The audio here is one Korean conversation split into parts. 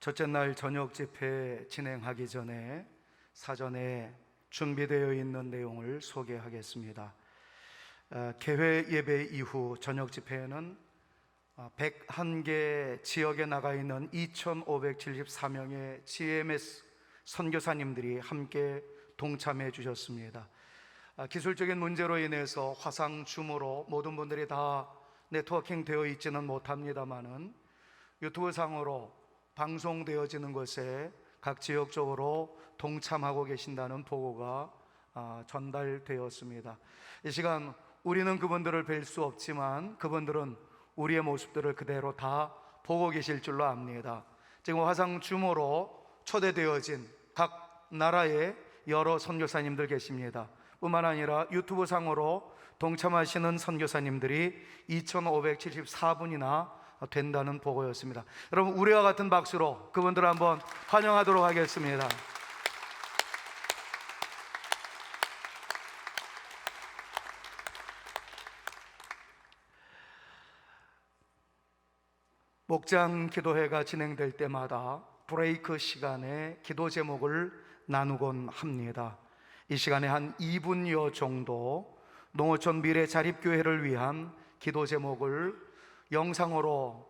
첫째 날 저녁 집회 진행하기 전에 사전에 준비되어 있는 내용을 소개하겠습니다. 개회 예배 이후 저녁 집회에는 101개 지역에 나가 있는 2,574명의 GMS 선교사님들이 함께 동참해 주셨습니다. 기술적인 문제로 인해서 화상 줌으로 모든 분들이 다 네트워킹 되어 있지는 못합니다만은 유튜브 상으로 방송되어지는 것에 각 지역적으로 동참하고 계신다는 보고가 전달되었습니다. 이 시간 우리는 그분들을 뵐 수 없지만 그분들은 우리의 모습들을 그대로 다 보고 계실 줄로 압니다. 지금 화상 줌으로 초대되어진 각 나라의 여러 선교사님들 계십니다. 뿐만 아니라 유튜브 상으로 동참하시는 선교사님들이 2,574분이나 된다는 보고였습니다. 여러분, 우리와 같은 박수로 그분들을 한번 환영하도록 하겠습니다. 목장 기도회가 진행될 때마다 브레이크 시간에 기도 제목을 나누곤 합니다. 이 시간에 한 2분여 정도 농어촌 미래 자립교회를 위한 기도 제목을 영상으로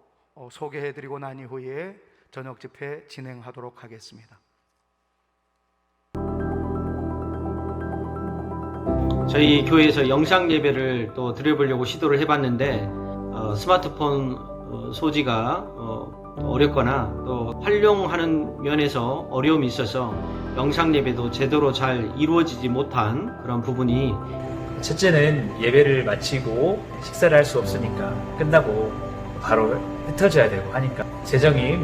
소개해드리고 난 이후에 저녁 집회 진행하도록 하겠습니다. 저희 교회에서 영상 예배를 또 드려보려고 시도를 해봤는데 스마트폰 소지가 어렵거나 또 활용하는 면에서 어려움이 있어서 영상 예배도 제대로 잘 이루어지지 못한 그런 부분이, 첫째는 예배를 마치고 식사를 할 수 없으니까 끝나고 바로 흩어져야 되고 하니까 재정이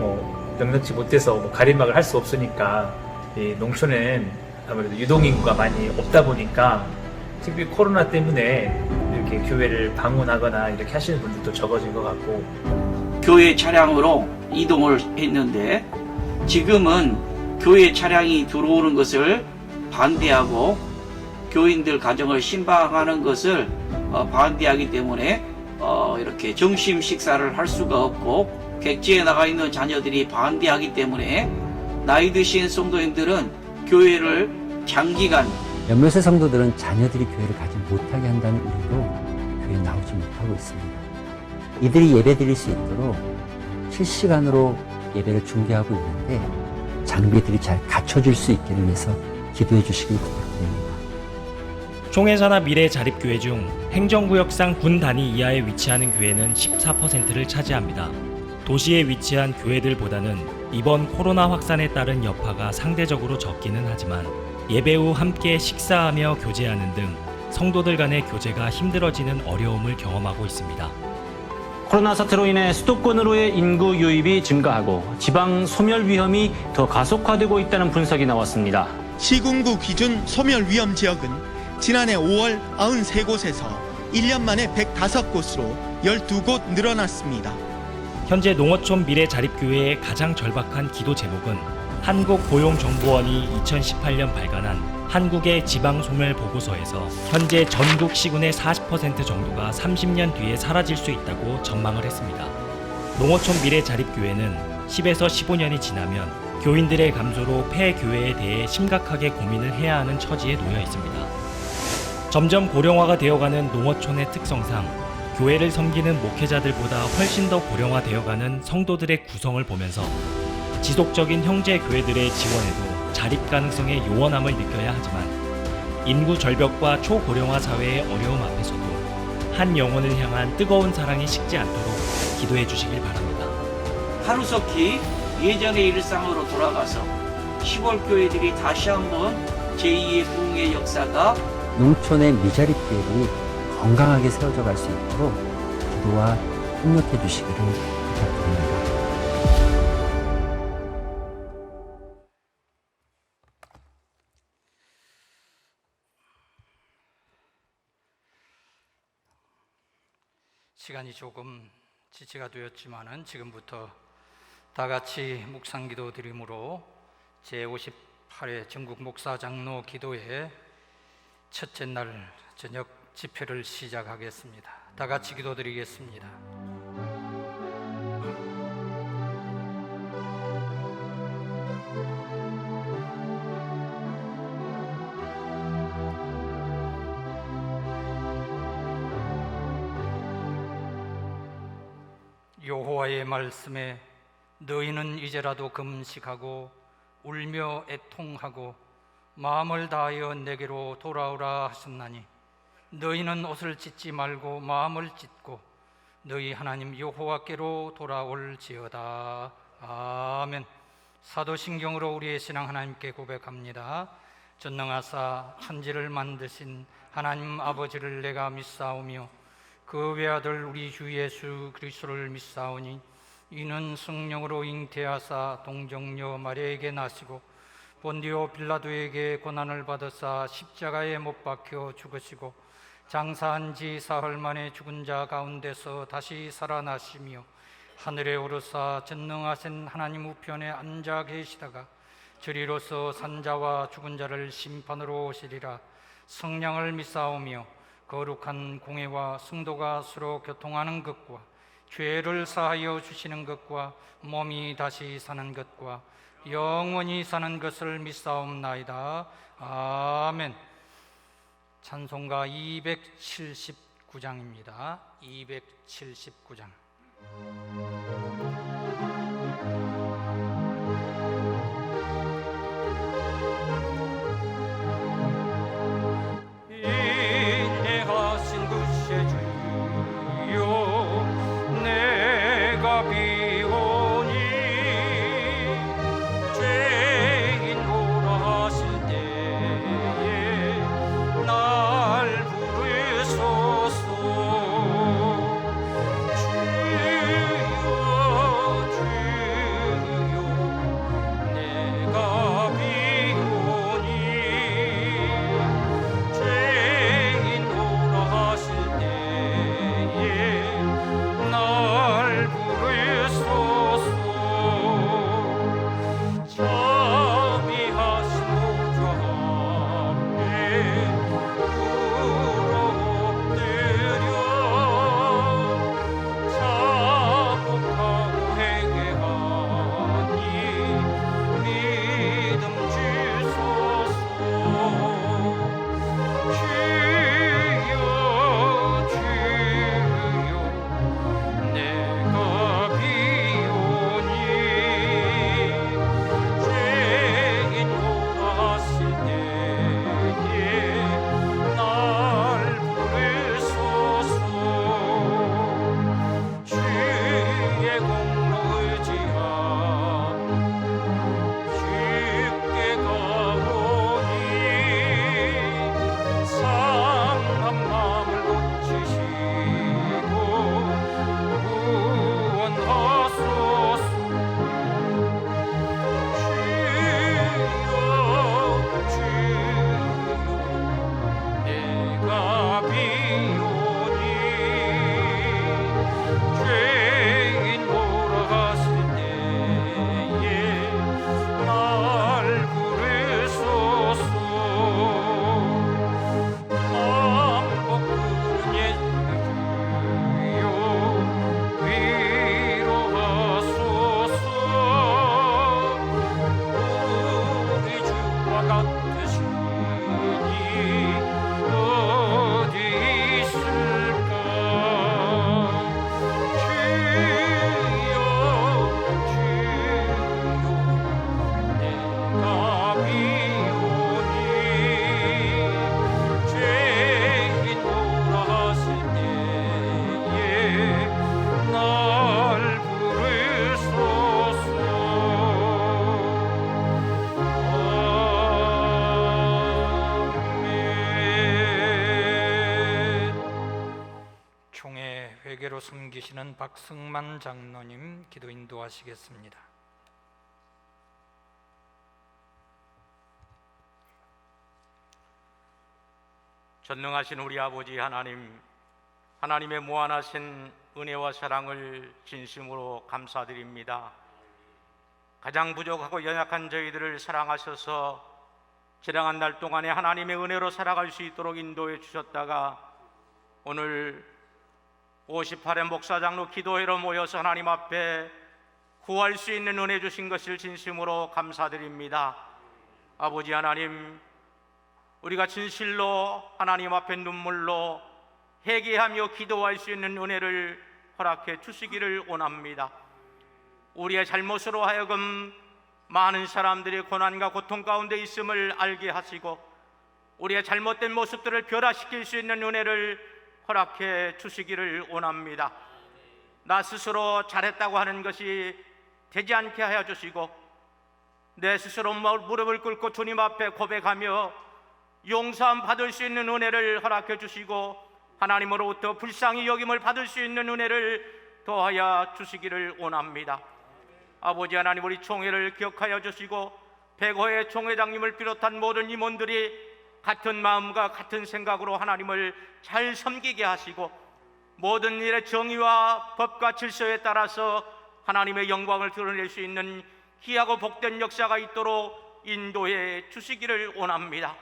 넉넉지 못해서 가림막을 할 수 없으니까 이 농촌은 아무래도 유동인구가 많이 없다 보니까 특히 코로나 때문에 이렇게 교회를 방문하거나 이렇게 하시는 분들도 적어진 것 같고, 교회 차량으로 이동을 했는데 지금은 교회 차량이 들어오는 것을 반대하고 교인들 가정을 신방하는 것을 반대하기 때문에 이렇게 점심 식사를 할 수가 없고, 객지에 나가 있는 자녀들이 반대하기 때문에 나이 드신 성도님들은 교회를 장기간, 몇몇의 성도들은 자녀들이 교회를 가지 못하게 한다는 이유로 교회에 나오지 못하고 있습니다. 이들이 예배 드릴 수 있도록 실시간으로 예배를 중계하고 있는데 장비들이 잘 갖춰질 수 있기를 위해서 기도해 주시길 부탁드립니다. 총회사나 미래 자립교회 중 행정구역상 군 단위 이하에 위치하는 교회는 14%를 차지합니다. 도시에 위치한 교회들보다는 이번 코로나 확산에 따른 여파가 상대적으로 적기는 하지만 예배 후 함께 식사하며 교제하는 등 성도들 간의 교제가 힘들어지는 어려움을 경험하고 있습니다. 코로나 사태로 인해 수도권으로의 인구 유입이 증가하고 지방 소멸 위험이 더 가속화되고 있다는 분석이 나왔습니다. 시군구 기준 소멸 위험 지역은 지난해 5월 93곳에서 1년 만에 105곳으로 12곳 늘어났습니다. 현재 농어촌 미래 자립교회의 가장 절박한 기도 제목은 한국고용정보원이 2018년 발간한 한국의 지방소멸 보고서에서 현재 전국 시군의 40% 정도가 30년 뒤에 사라질 수 있다고 전망을 했습니다. 농어촌 미래 자립교회는 10에서 15년이 지나면 교인들의 감소로 폐교회에 대해 심각하게 고민을 해야 하는 처지에 놓여 있습니다. 점점 고령화가 되어가는 농어촌의 특성상 교회를 섬기는 목회자들보다 훨씬 더 고령화되어가는 성도들의 구성을 보면서 지속적인 형제 교회들의 지원에도 자립 가능성의 요원함을 느껴야 하지만 인구 절벽과 초고령화 사회의 어려움 앞에서도 한 영혼을 향한 뜨거운 사랑이 식지 않도록 기도해 주시길 바랍니다. 하루속히 예전의 일상으로 돌아가서 시골 교회들이 다시 한번 제2의 부흥의 역사가, 농촌의 미자립 교회들이 건강하게 세워져 갈 수 있도록 기도와 협력해 주시기를 부탁드립니다. 시간이 조금 지체가 되었지만은 지금부터 다 같이 묵상기도 드림으로 제58회 전국 목사 장로 기도회 첫째 날 저녁 집회를 시작하겠습니다. 다 같이 기도드리겠습니다. 여호와의 말씀에 너희는 이제라도 금식하고 울며 애통하고 마음을 다하여 내게로 돌아오라 하셨나니 너희는 옷을 찢지 말고 마음을 찢고 너희 하나님 여호와께로 돌아올지어다. 아멘. 사도신경으로 우리의 신앙 하나님께 고백합니다. 전능하사 천지를 만드신 하나님 아버지를 내가 믿사오며 그 외아들 우리 주 예수 그리스도를 믿사오니 이는 성령으로 잉태하사 동정녀 마리아에게 나시고 본디오 빌라도에게 고난을 받으사 십자가에 못 박혀 죽으시고 장사한 지 사흘 만에 죽은 자 가운데서 다시 살아나시며 하늘에 오르사 전능하신 하나님 우편에 앉아 계시다가 저리로서 산자와 죽은 자를 심판으로 오시리라. 성령을 믿사오며 거룩한 공회와 성도가 서로 교통하는 것과 죄를 사하여 주시는 것과 몸이 다시 사는 것과 영원히 사는 것을 믿사옵나이다. 아멘. 찬송가 279장입니다. 279장. 인내하신 구세 주여 내가 비오니 죄인 고라 하실 때에 날 부르소서. 회계로 섬기시는 박승만 장로님 기도 인도하시겠습니다. 전능하신 우리 아버지 하나님, 하나님의 무한하신 은혜와 사랑을 진심으로 감사드립니다. 가장 부족하고 연약한 저희들을 사랑하셔서 지나간 날 동안에 하나님의 은혜로 살아갈 수 있도록 인도해 주셨다가 오늘 58회 목사장로 기도회로 모여서 하나님 앞에 구할 수 있는 은혜 주신 것을 진심으로 감사드립니다. 아버지 하나님, 우리가 진실로 하나님 앞에 눈물로 회개하며 기도할 수 있는 은혜를 허락해 주시기를 원합니다. 우리의 잘못으로 하여금 많은 사람들이 고난과 고통 가운데 있음을 알게 하시고 우리의 잘못된 모습들을 변화시킬 수 있는 은혜를 허락해 주시기를 원합니다. 나 스스로 잘했다고 하는 것이 되지 않게 하여 주시고 내 스스로 무릎을 꿇고 주님 앞에 고백하며 용서함 받을 수 있는 은혜를 허락해 주시고 하나님으로부터 불쌍히 여김을 받을 수 있는 은혜를 더하여 주시기를 원합니다. 아버지 하나님, 우리 총회를 기억하여 주시고 백호의 총회장님을 비롯한 모든 임원들이 같은 마음과 같은 생각으로 하나님을 잘 섬기게 하시고 모든 일의 정의와 법과 질서에 따라서 하나님의 영광을 드러낼 수 있는 귀하고 복된 역사가 있도록 인도해 주시기를 원합니다.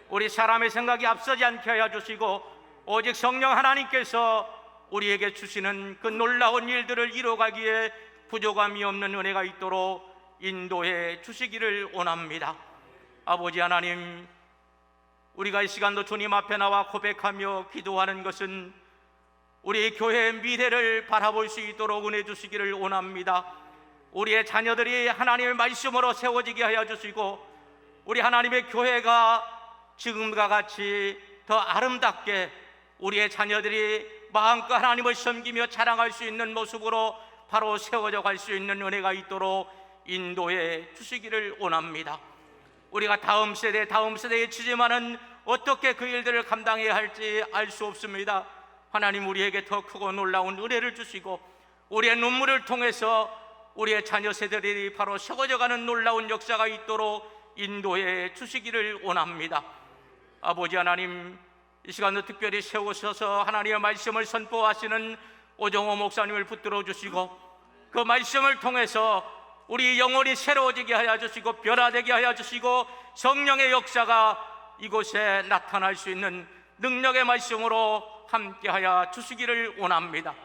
우리 사람의 생각이 앞서지 않게 하여 주시고 오직 성령 하나님께서 우리에게 주시는 그 놀라운 일들을 이루어가기에 부족함이 없는 은혜가 있도록 인도해 주시기를 원합니다. 아버지 하나님, 우리가 이 시간도 주님 앞에 나와 고백하며 기도하는 것은 우리 교회의 미래를 바라볼 수 있도록 은혜 주시기를 원합니다. 우리의 자녀들이 하나님의 말씀으로 세워지게 하여 주시고 우리 하나님의 교회가 지금과 같이 더 아름답게 우리의 자녀들이 마음껏 하나님을 섬기며 자랑할 수 있는 모습으로 바로 세워져 갈 수 있는 은혜가 있도록 인도해 주시기를 원합니다. 우리가 다음 세대에 치지만은 어떻게 그 일들을 감당해야 할지 알 수 없습니다. 하나님, 우리에게 더 크고 놀라운 은혜를 주시고 우리의 눈물을 통해서 우리의 자녀 세대들이 바로 세워져가는 놀라운 역사가 있도록 인도해 주시기를 원합니다. 아버지 하나님, 이 시간도 특별히 세우셔서 하나님의 말씀을 선포하시는 오정호 목사님을 붙들어 주시고 그 말씀을 통해서 우리 영혼이 새로워지게 하여 주시고 변화되게 하여 주시고 성령의 역사가 이곳에 나타날 수 있는 능력의 말씀으로 함께하여 주시기를 원합니다.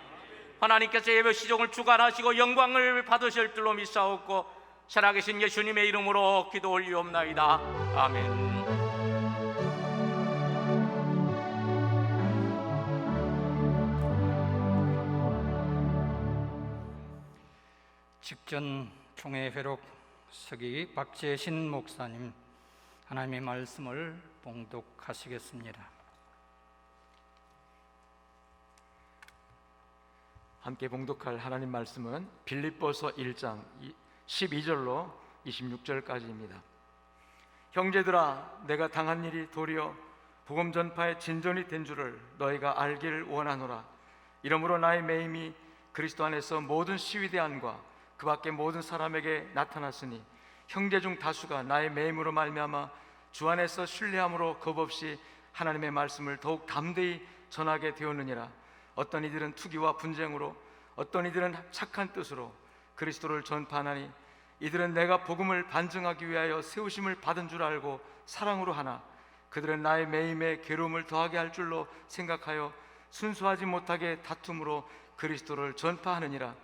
하나님께서 예배 시종을 주관하시고 영광을 받으실 줄로 믿사옵고 살아계신 예수님의 이름으로 기도 올리옵나이다. 아멘. 직전 총회 회록 서기 박재신 목사님, 하나님의 말씀을 봉독하시겠습니다. 함께 봉독할 하나님 말씀은 빌립보서 1장 12절로 26절까지입니다. 형제들아, 내가 당한 일이 도리어 복음 전파의 진전이 된 줄을 너희가 알기를 원하노라. 이러므로 나의 매임이 그리스도 안에서 모든 시위대안과 그 밖에 모든 사람에게 나타났으니 형제 중 다수가 나의 매임으로 말미암아 주 안에서 신뢰함으로 겁없이 하나님의 말씀을 더욱 담대히 전하게 되었느니라. 어떤 이들은 투기와 분쟁으로, 어떤 이들은 착한 뜻으로 그리스도를 전파하나니 이들은 내가 복음을 반증하기 위하여 세우심을 받은 줄 알고 사랑으로 하나 그들은 나의 매임에 괴로움을 더하게 할 줄로 생각하여 순수하지 못하게 다툼으로 그리스도를 전파하느니라.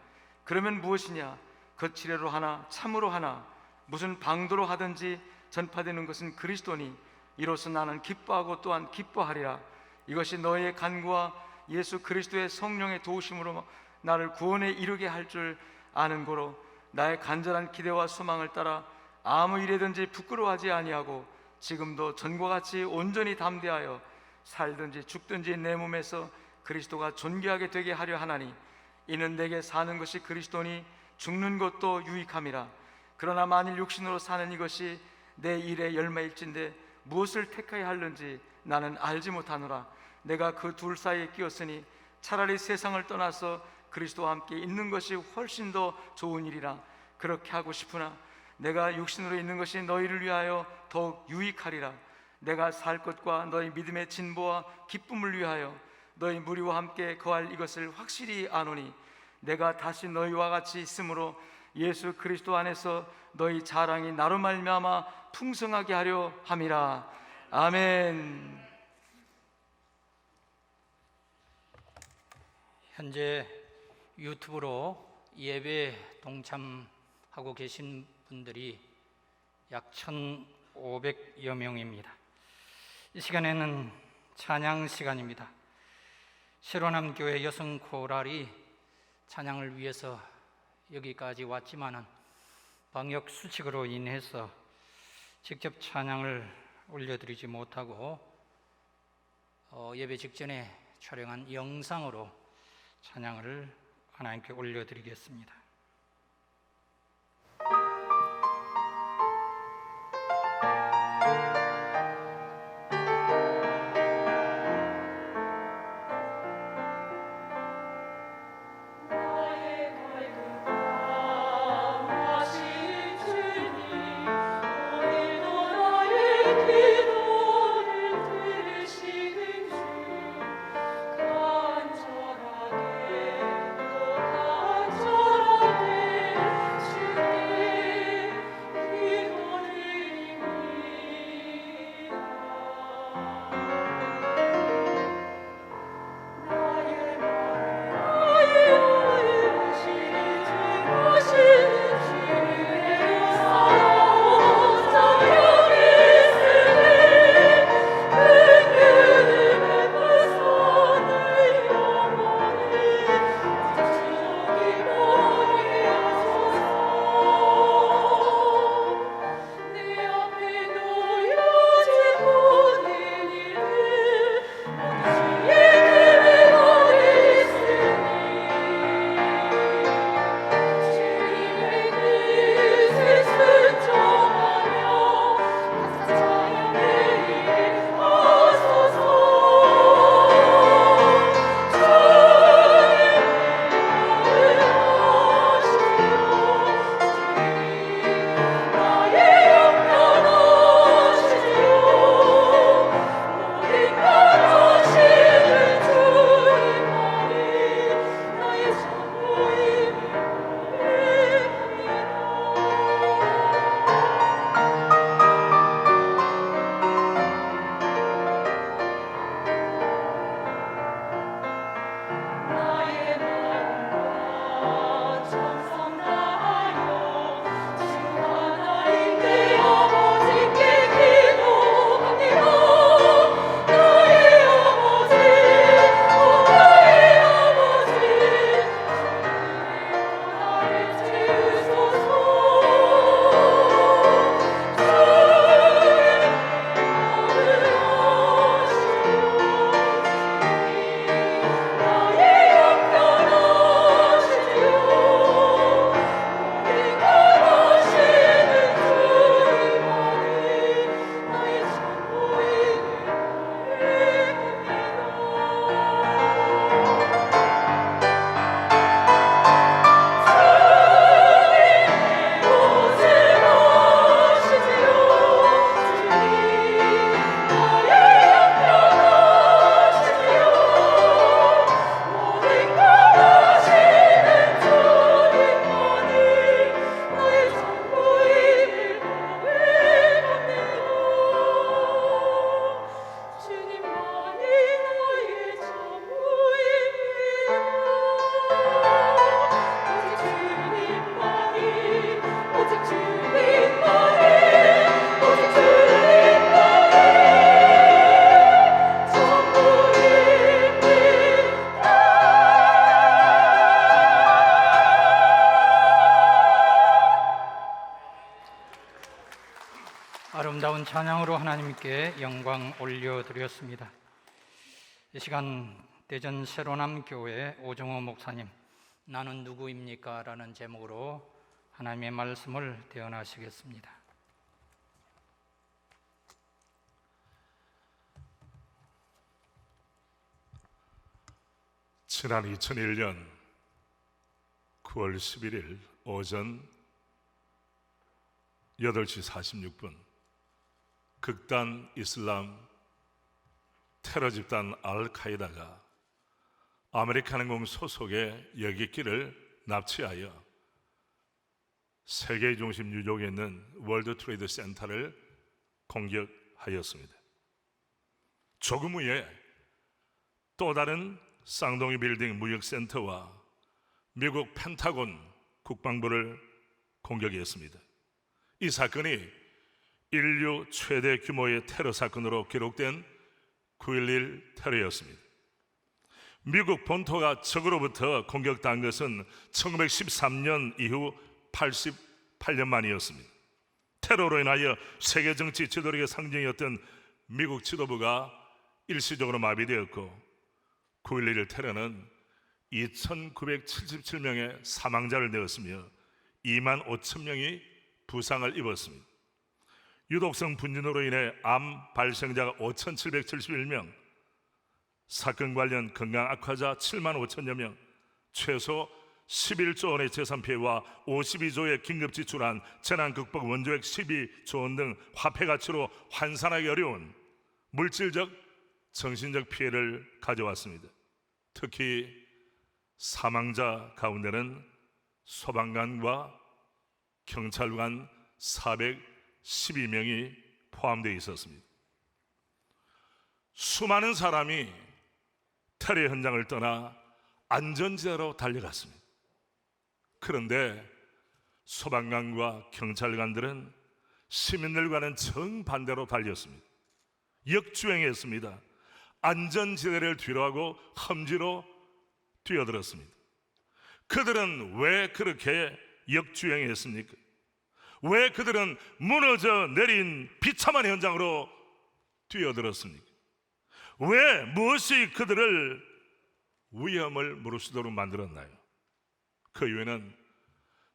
그러면 무엇이냐? 거칠애로 하나 참으로 하나 무슨 방도로 하든지 전파되는 것은 그리스도니 이로써 나는 기뻐하고 또한 기뻐하리라. 이것이 너희의 간구와 예수 그리스도의 성령의 도우심으로 나를 구원에 이르게 할 줄 아는 고로 나의 간절한 기대와 소망을 따라 아무 일에든지 부끄러워하지 아니하고 지금도 전과 같이 온전히 담대하여 살든지 죽든지 내 몸에서 그리스도가 존귀하게 되게 하려 하나니 이는 내게 사는 것이 그리스도니 죽는 것도 유익함이라. 그러나 만일 육신으로 사는 이것이 내 일의 열매일진데 무엇을 택하여 하는지 나는 알지 못하노라. 내가 그 둘 사이에 끼었으니 차라리 세상을 떠나서 그리스도와 함께 있는 것이 훨씬 더 좋은 일이라. 그렇게 하고 싶으나 내가 육신으로 있는 것이 너희를 위하여 더욱 유익하리라. 내가 살 것과 너희 믿음의 진보와 기쁨을 위하여 너희 무리와 함께 거할 이것을 확실히 아노니 내가 다시 너희와 같이 있으므로 예수 그리스도 안에서 너희 자랑이 나로 말미암아 풍성하게 하려 함이라. 아멘. 현재 유튜브로 예배 동참하고 계신 분들이 약 1,500여 명입니다. 이 시간에는 찬양 시간입니다. 새로남교회 여성 코랄이 찬양을 위해서 여기까지 왔지만은 방역 수칙으로 인해서 직접 찬양을 올려드리지 못하고 예배 직전에 촬영한 영상으로 찬양을 하나님께 올려드리겠습니다. 아름다운 찬양으로 하나님께 영광 올려드렸습니다. 이 시간 대전 세로남교회 오정호 목사님, 나는 누구입니까? 라는 제목으로 하나님의 말씀을 대언하시겠습니다. 지난 2001년 9월 11일 오전 8시 46분 극단 이슬람 테러 집단 알카이다가 아메리칸 항공 소속의 여객기를 납치하여 세계의 중심 뉴욕에 있는 월드 트레이드 센터를 공격하였습니다. 조금 후에 또 다른 쌍둥이 빌딩 무역센터와 미국 펜타곤 국방부를 공격했습니다. 이 사건이 인류 최대 규모의 테러 사건으로 기록된 9.11 테러였습니다. 미국 본토가 적으로부터 공격당한 것은 1913년 이후 88년 만이었습니다. 테러로 인하여 세계 정치 지도력의 상징이었던 미국 지도부가 일시적으로 마비되었고 9.11 테러는 2,977명의 사망자를 내었으며 2만 5천 명이 부상을 입었습니다. 유독성 분진으로 인해 암 발생자가 5,771명, 사건 관련 건강 악화자 7만 5천여 명, 최소 11조 원의 재산 피해와 52조의 긴급 지출한 재난 극복 원조액 12조 원 등 화폐 가치로 환산하기 어려운 물질적, 정신적 피해를 가져왔습니다. 특히 사망자 가운데는 소방관과 경찰관 412명이 포함되어 있었습니다. 수많은 사람이 테러 현장을 떠나 안전지대로 달려갔습니다. 그런데 소방관과 경찰관들은 시민들과는 정반대로 달렸습니다. 역주행했습니다. 안전지대를 뒤로하고 험지로 뛰어들었습니다. 그들은 왜 그렇게 역주행했습니까? 왜 그들은 무너져 내린 비참한 현장으로 뛰어들었습니까? 왜 무엇이 그들을 위험을 무릅쓰도록 만들었나요? 그 이유는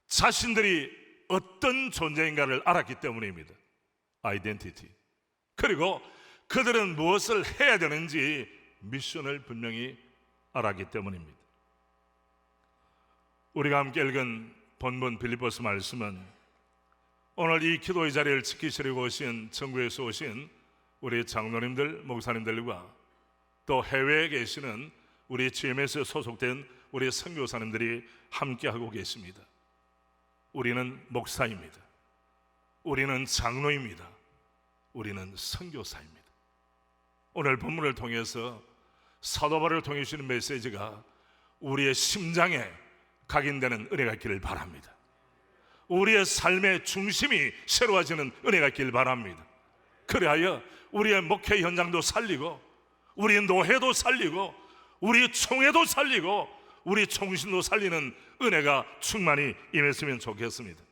자신들이 어떤 존재인가를 알았기 때문입니다. 아이덴티티. 그리고 그들은 무엇을 해야 되는지 미션을 분명히 알았기 때문입니다. 우리가 함께 읽은 본문 빌립보서 말씀은 오늘 이 기도의 자리를 지키시려고 오신 전국에서 오신 우리 장로님들, 목사님들과 또 해외에 계시는 우리 GMS에 소속된 우리 선교사님들이 함께하고 계십니다. 우리는 목사입니다. 우리는 장로입니다. 우리는 선교사입니다. 오늘 본문을 통해서 사도 바울을 통해 주시는 메시지가 우리의 심장에 각인되는 은혜가 있기를 바랍니다. 우리의 삶의 중심이 새로워지는 은혜가 있기를 바랍니다. 그리하여 우리의 목회 현장도 살리고 우리 노회도 살리고 우리 총회도 살리고 우리 총신도 살리는 은혜가 충만히 임했으면 좋겠습니다.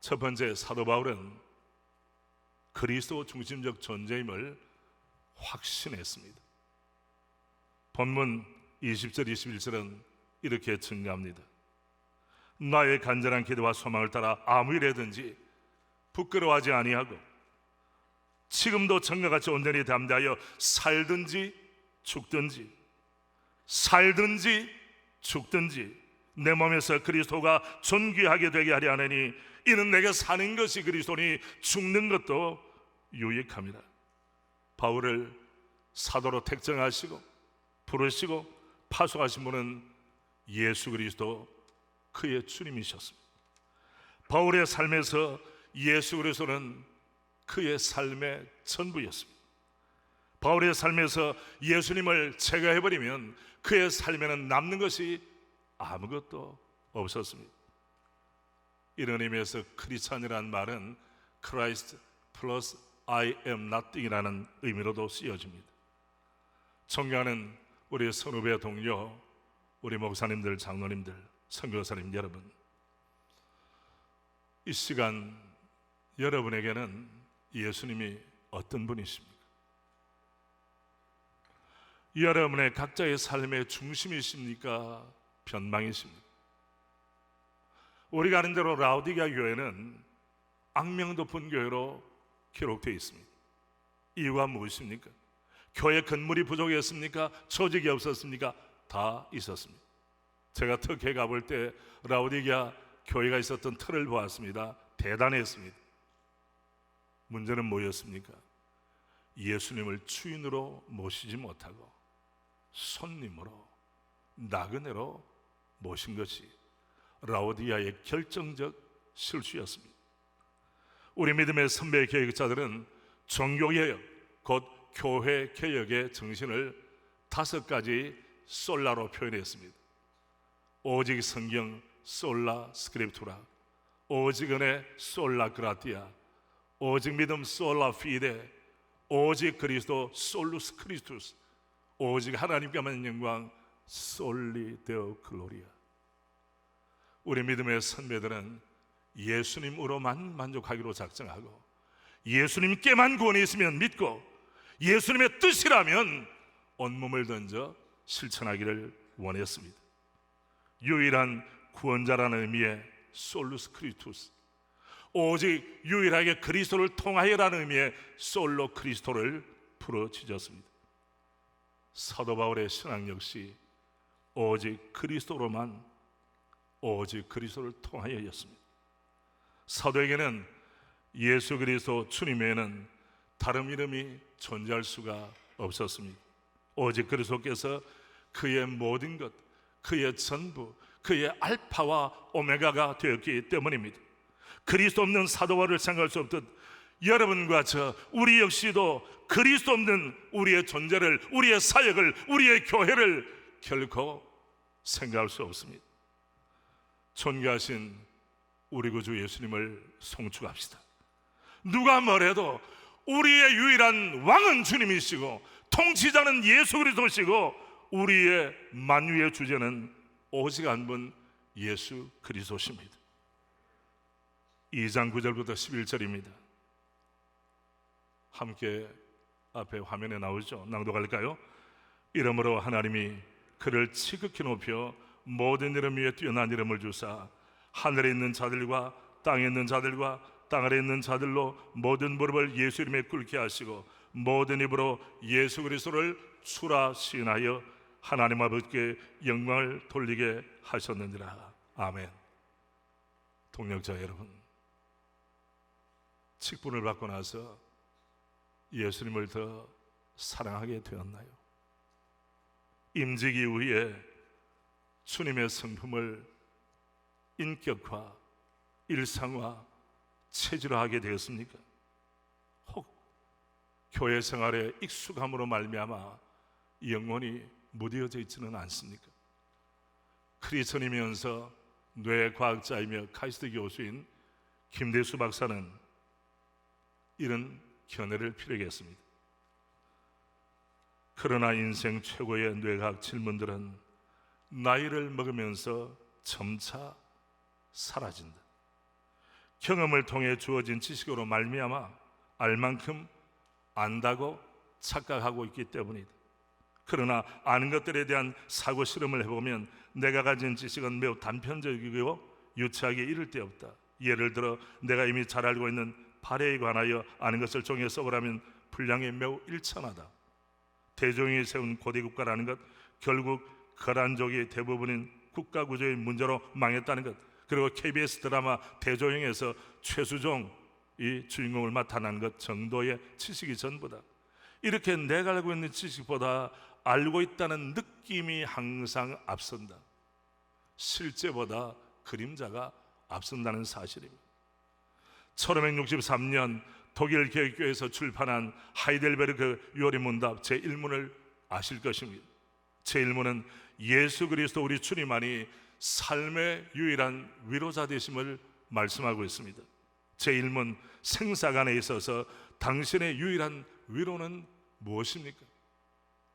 첫 번째, 사도 바울은 그리스도 중심적 존재임을 확신했습니다. 본문 20절 21절은 이렇게 증가합니다. 나의 간절한 기도와 소망을 따라 아무 일에든지 부끄러워하지 아니하고 지금도 전과같이 온전히 담대하여 살든지 죽든지 내 몸에서 그리스도가 존귀하게 되게 하려 하느니 이는 내가 사는 것이 그리스도니 죽는 것도 유익함이라. 바울을 사도로 택정하시고 부르시고 파송하신 분은 예수 그리스도 그의 주님이셨습니다. 바울의 삶에서 예수 그리스도는 그의 삶의 전부였습니다. 바울의 삶에서 예수님을 제거해버리면 그의 삶에는 남는 것이 아무것도 없었습니다. 이런 의미에서 크리스찬이라는 말은 Christ plus I am nothing이라는 의미로도 쓰여집니다. 존경하는 우리 선후배 동료, 우리 목사님들, 장로님들, 선교사님 여러분, 이 시간 여러분에게는 예수님이 어떤 분이십니까? 여러분의 각자의 삶의 중심이십니까? 변방이십니까? 우리가 아는 대로 라오디게아 교회는 악명 높은 교회로 기록되어 있습니다. 이유가 무엇입니까? 교회 건물이 부족했습니까? 조직이 없었습니까? 다 있었습니다. 제가 터키에 가볼 때 라오디게아 교회가 있었던 틀을 보았습니다. 대단했습니다. 문제는 뭐였습니까? 예수님을 주인으로 모시지 못하고 손님으로, 나그네로 모신 것이 라오디게아의 결정적 실수였습니다. 우리 믿음의 선배 개혁자들은 종교개혁, 곧 교회 개혁의 정신을 5가지 솔라로 표현했습니다. 오직 성경 솔라 스크립투라, 오직 은혜 솔라 그라티아, 오직 믿음 솔라 피데, 오직 그리스도 솔루스 크리스투스, 오직 하나님께만 영광, 솔리 데오 글로리아. 우리 믿음의 선배들은 예수님으로만 만족하기로 작정하고 예수님께만 구원이 있으면 믿고 예수님의 뜻이라면 온몸을 던져 실천하기를 원했습니다. 유일한 구원자라는 의미의 솔루스 크리스투스, 오직 유일하게 그리스도를 통하여라는 의미의 솔로 크리스토를 풀어주셨습니다. 사도 바울의 신앙 역시 오직 그리스도로만, 오직 그리스도를 통하여였습니다. 사도에게는 예수 그리스도 주님 외에는 다른 이름이 존재할 수가 없었습니다. 오직 그리스도께서 그의 모든 것, 그의 전부, 그의 알파와 오메가가 되었기 때문입니다. 그리스도 없는 사도와를 생각할 수 없듯 여러분과 저 우리 역시도 그리스도 없는 우리의 존재를, 우리의 사역을, 우리의 교회를 결코 생각할 수 없습니다. 존귀하신 우리 구주 예수님을 송축합시다. 누가 뭐래도 우리의 유일한 왕은 주님이시고 통치자는 예수 그리스도시고 우리의 만유의 주제는 오직 한 분 예수 그리스도십니다. 2장 9절부터 11절입니다. 함께 앞에 화면에 나오죠. 낭독할까요? 이러므로 하나님이 그를 지극히 높여 모든 이름 위에 뛰어난 이름을 주사 하늘에 있는 자들과 땅에 있는 자들과 땅 아래 있는 자들로 모든 무릎을 예수 이름에 꿇게 하시고 모든 입으로 예수 그리스도를 주라 시인하여 하나님 아버지께 영광을 돌리게 하셨느니라. 아멘. 동역자 여러분, 직분을 받고 나서 예수님을 더 사랑하게 되었나요? 임직 이후에 주님의 성품을 인격화, 일상화, 체질화하게 되었습니까? 혹 교회 생활에 익숙함으로 말미암아 영혼이 무뎌져 있지는 않습니까? 크리스천이면서 뇌과학자이며 카이스트 교수인 김대수 박사는 이런 견해를 피력했습니다. 그러나 인생 최고의 뇌과학 질문들은 나이를 먹으면서 점차 사라진다. 경험을 통해 주어진 지식으로 말미암아 알 만큼 안다고 착각하고 있기 때문이다. 그러나 아는 것들에 대한 사고 실험을 해보면 내가 가진 지식은 매우 단편적이고 유치하게 이를 데 없다. 예를 들어 내가 이미 잘 알고 있는 발해에 관하여 아는 것을 종이에 써보라면 분량이 매우 일천하다. 대종이 세운 고대국가라는 것, 결국 거란족이 대부분인 국가구조의 문제로 망했다는 것, 그리고 KBS 드라마 대조영에서 최수종이 주인공을 맡아난 것 정도의 지식이 전부다. 이렇게 내가 알고 있는 지식보다 알고 있다는 느낌이 항상 앞선다. 실제보다 그림자가 앞선다는 사실입니다. 1563년 독일 교육교회에서 출판한 하이델베르그 요리문답 제1문을 아실 것입니다. 제1문은 예수 그리스도 우리 주님만이 삶의 유일한 위로자 되심을 말씀하고 있습니다. 제1문 생사간에 있어서 당신의 유일한 위로는 무엇입니까?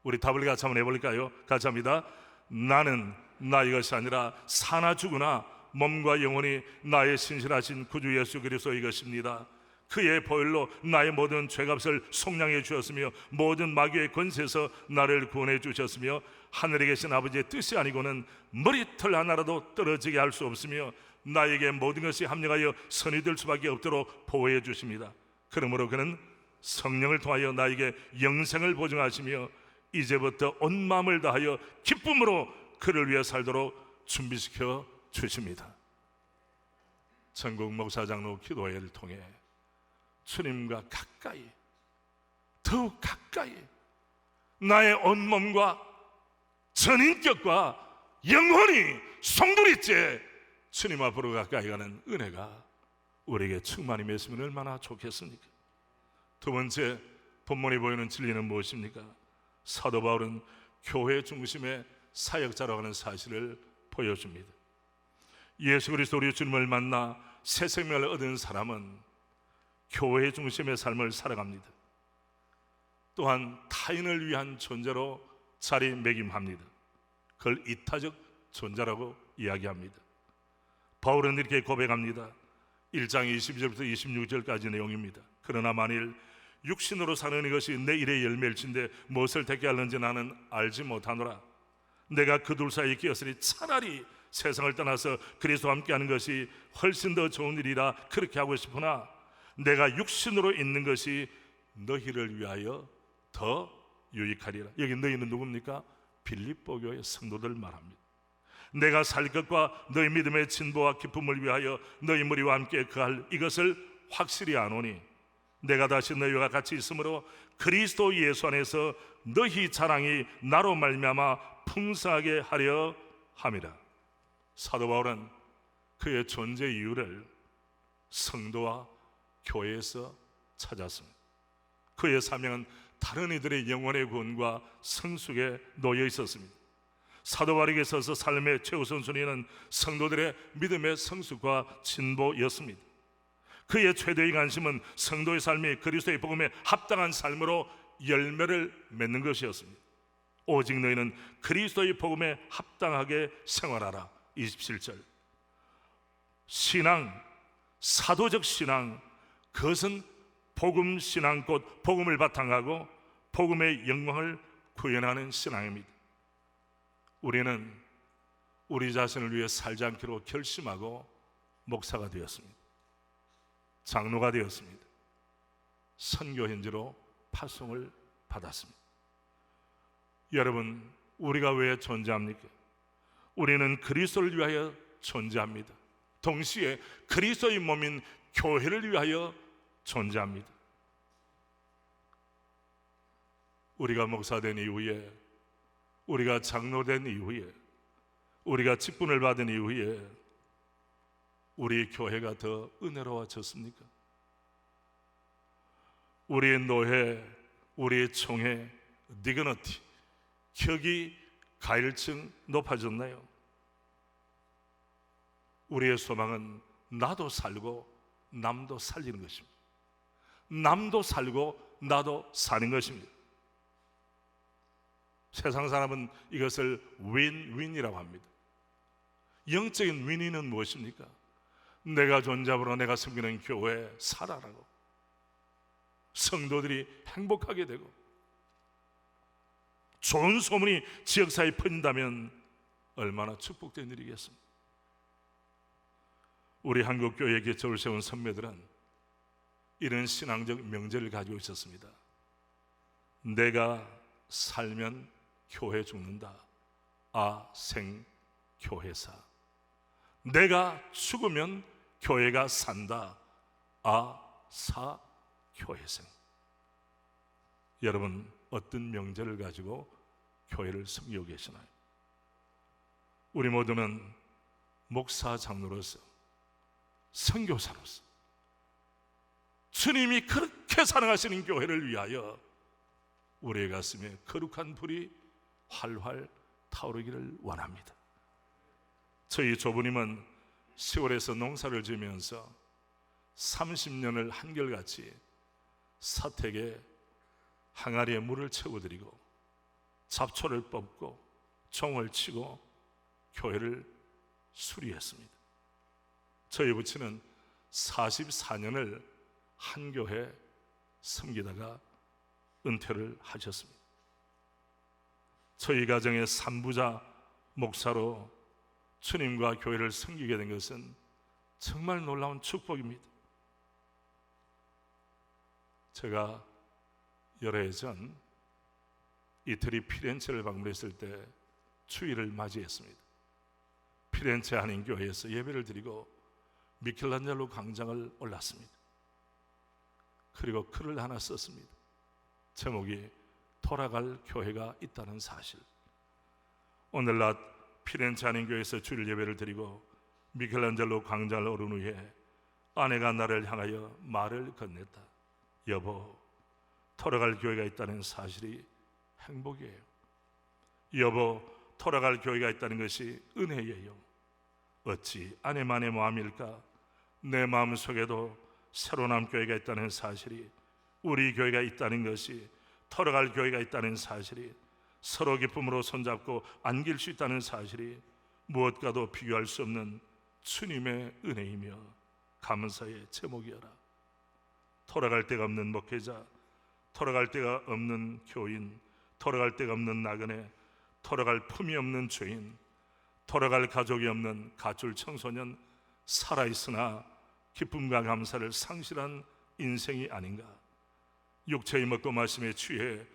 우리 답을 같이 한번 해볼까요? 같이 합니다. 나는 나의 것이 아니라 사나 죽으나 몸과 영혼이 나의 신실하신 구주 예수 그리스도의 것입니다. 그의 보혈로 나의 모든 죄값을 속량해 주셨으며 모든 마귀의 권세에서 나를 구원해 주셨으며 하늘에 계신 아버지의 뜻이 아니고는 머리털 하나라도 떨어지게 할 수 없으며 나에게 모든 것이 합력하여 선이 될 수밖에 없도록 보호해 주십니다. 그러므로 그는 성령을 통하여 나에게 영생을 보증하시며 이제부터 온 마음을 다하여 기쁨으로 그를 위해 살도록 준비시켜 주십니다. 전국 목사장로 기도회를 통해 주님과 가까이, 더욱 가까이 나의 온몸과 전인격과 영혼이 송두리째 주님 앞으로 가까이 가는 은혜가 우리에게 충만히 맺으면 얼마나 좋겠습니까? 두 번째, 본문이 보이는 진리는 무엇입니까? 사도 바울은 교회 중심의 사역자라고 하는 사실을 보여줍니다. 예수 그리스도 우리 주님을 만나 새 생명을 얻은 사람은 교회 중심의 삶을 살아갑니다. 또한 타인을 위한 존재로 자리매김합니다. 그걸 이타적 존재라고 이야기합니다. 바울은 이렇게 고백합니다. 1장 22절부터 26절까지 내용입니다. 그러나 만일 육신으로 사는 이것이 내 일의 열매일진데 무엇을 택게 하는지 나는 알지 못하노라. 내가 그 둘 사이에 끼었으니 차라리 세상을 떠나서 그리스도와 함께하는 것이 훨씬 더 좋은 일이라 그렇게 하고 싶으나 내가 육신으로 있는 것이 너희를 위하여 더 유익하리라. 여기 너희는 누굽니까? 빌립보 교회 성도들 말합니다. 내가 살 것과 너희 믿음의 진보와 기쁨을 위하여 너희 무리와 함께 거할 이것을 확실히 아노니 내가 다시 너희와 같이 있으므로 그리스도 예수 안에서 너희 자랑이 나로 말미암아 풍성하게 하려 함이라. 사도 바울은 그의 존재 이유를 성도와 교회에서 찾았습니다. 그의 사명은 다른 이들의 영혼의 구원과 성숙에 놓여 있었습니다. 사도 바울에게 있어서 삶의 최우선 순위는 성도들의 믿음의 성숙과 진보였습니다. 그의 최대의 관심은 성도의 삶이 그리스도의 복음에 합당한 삶으로 열매를 맺는 것이었습니다. 오직 너희는 그리스도의 복음에 합당하게 생활하라. 27절. 신앙, 사도적 신앙, 그것은 복음 신앙 곧 복음을 바탕하고 복음의 영광을 구현하는 신앙입니다. 우리는 우리 자신을 위해 살지 않기로 결심하고 목사가 되었습니다. 장로가 되었습니다. 선교 현지로 파송을 받았습니다. 여러분, 우리가 왜 존재합니까? 우리는 그리스도를 위하여 존재합니다. 동시에 그리스도의 몸인 교회를 위하여 존재합니다. 우리가 목사된 이후에, 우리가 장로된 이후에, 우리가 직분을 받은 이후에 우리 교회가 더 은혜로워졌습니까? 우리의 노회, 우리의 총회, 디그너티, 격이 가일층 높아졌나요? 우리의 소망은 나도 살고 남도 살리는 것입니다. 남도 살고 나도 사는 것입니다. 세상 사람은 이것을 윈윈이라고 합니다. 영적인 윈윈은 무엇입니까? 내가 존재함으로 내가 섬기는 교회에 살아라고, 성도들이 행복하게 되고 좋은 소문이 지역사회에 퍼진다면 얼마나 축복된 일이겠습니까? 우리 한국교회에 기초를 세운 선배들은 이런 신앙적 명제를 가지고 있었습니다. 내가 살면 교회 죽는다. 생교회사. 내가 죽으면 교회가 산다. 사교회생. 여러분, 어떤 명제를 가지고 교회를 섬기고 계시나요? 우리 모두는 목사 장로로서, 선교사로서 주님이 그렇게 사랑하시는 교회를 위하여 우리의 가슴에 거룩한 불이 활활 타오르기를 원합니다. 저희 조부님은 시골에서 농사를 지으면서 30년을 한결같이 사택에 항아리에 물을 채워드리고 잡초를 뽑고 종을 치고 교회를 수리했습니다. 저희 부친은 44년을 한 교회 섬기다가 은퇴를 하셨습니다. 저희 가정의 3부자 목사로 주님과 교회를 섬기게 된 것은 정말 놀라운 축복입니다. 제가 여러 해 전 이태리 피렌체를 방문했을 때 추위를 맞이했습니다. 피렌체 한인교회에서 예배를 드리고 미켈란젤로 광장을 올랐습니다. 그리고 글을 하나 썼습니다. 제목이 돌아갈 교회가 있다는 사실. 오늘 낮 피렌체 한인교회에서 주일 예배를 드리고 미켈란젤로 광장을 오른 후에 아내가 나를 향하여 말을 건넸다. 여보, 돌아갈 교회가 있다는 사실이 행복이에요. 여보, 돌아갈 교회가 있다는 것이 은혜예요. 어찌 아내만의 마음일까? 내 마음속에도 새로남 교회가 있다는 사실이, 우리 교회가 있다는 것이, 돌아갈 교회가 있다는 사실이 서로 기쁨으로 손잡고 안길 수 있다는 사실이 무엇과도 비교할 수 없는 주님의 은혜이며 감사의 제목이어라. 돌아갈 데가 없는 목회자, 돌아갈 데가 없는 교인, 돌아갈 데가 없는 나그네, 돌아갈 품이 없는 죄인, 돌아갈 가족이 없는 가출 청소년, 살아있으나 기쁨과 감사를 상실한 인생이 아닌가. 육체의 먹고 마심에 취해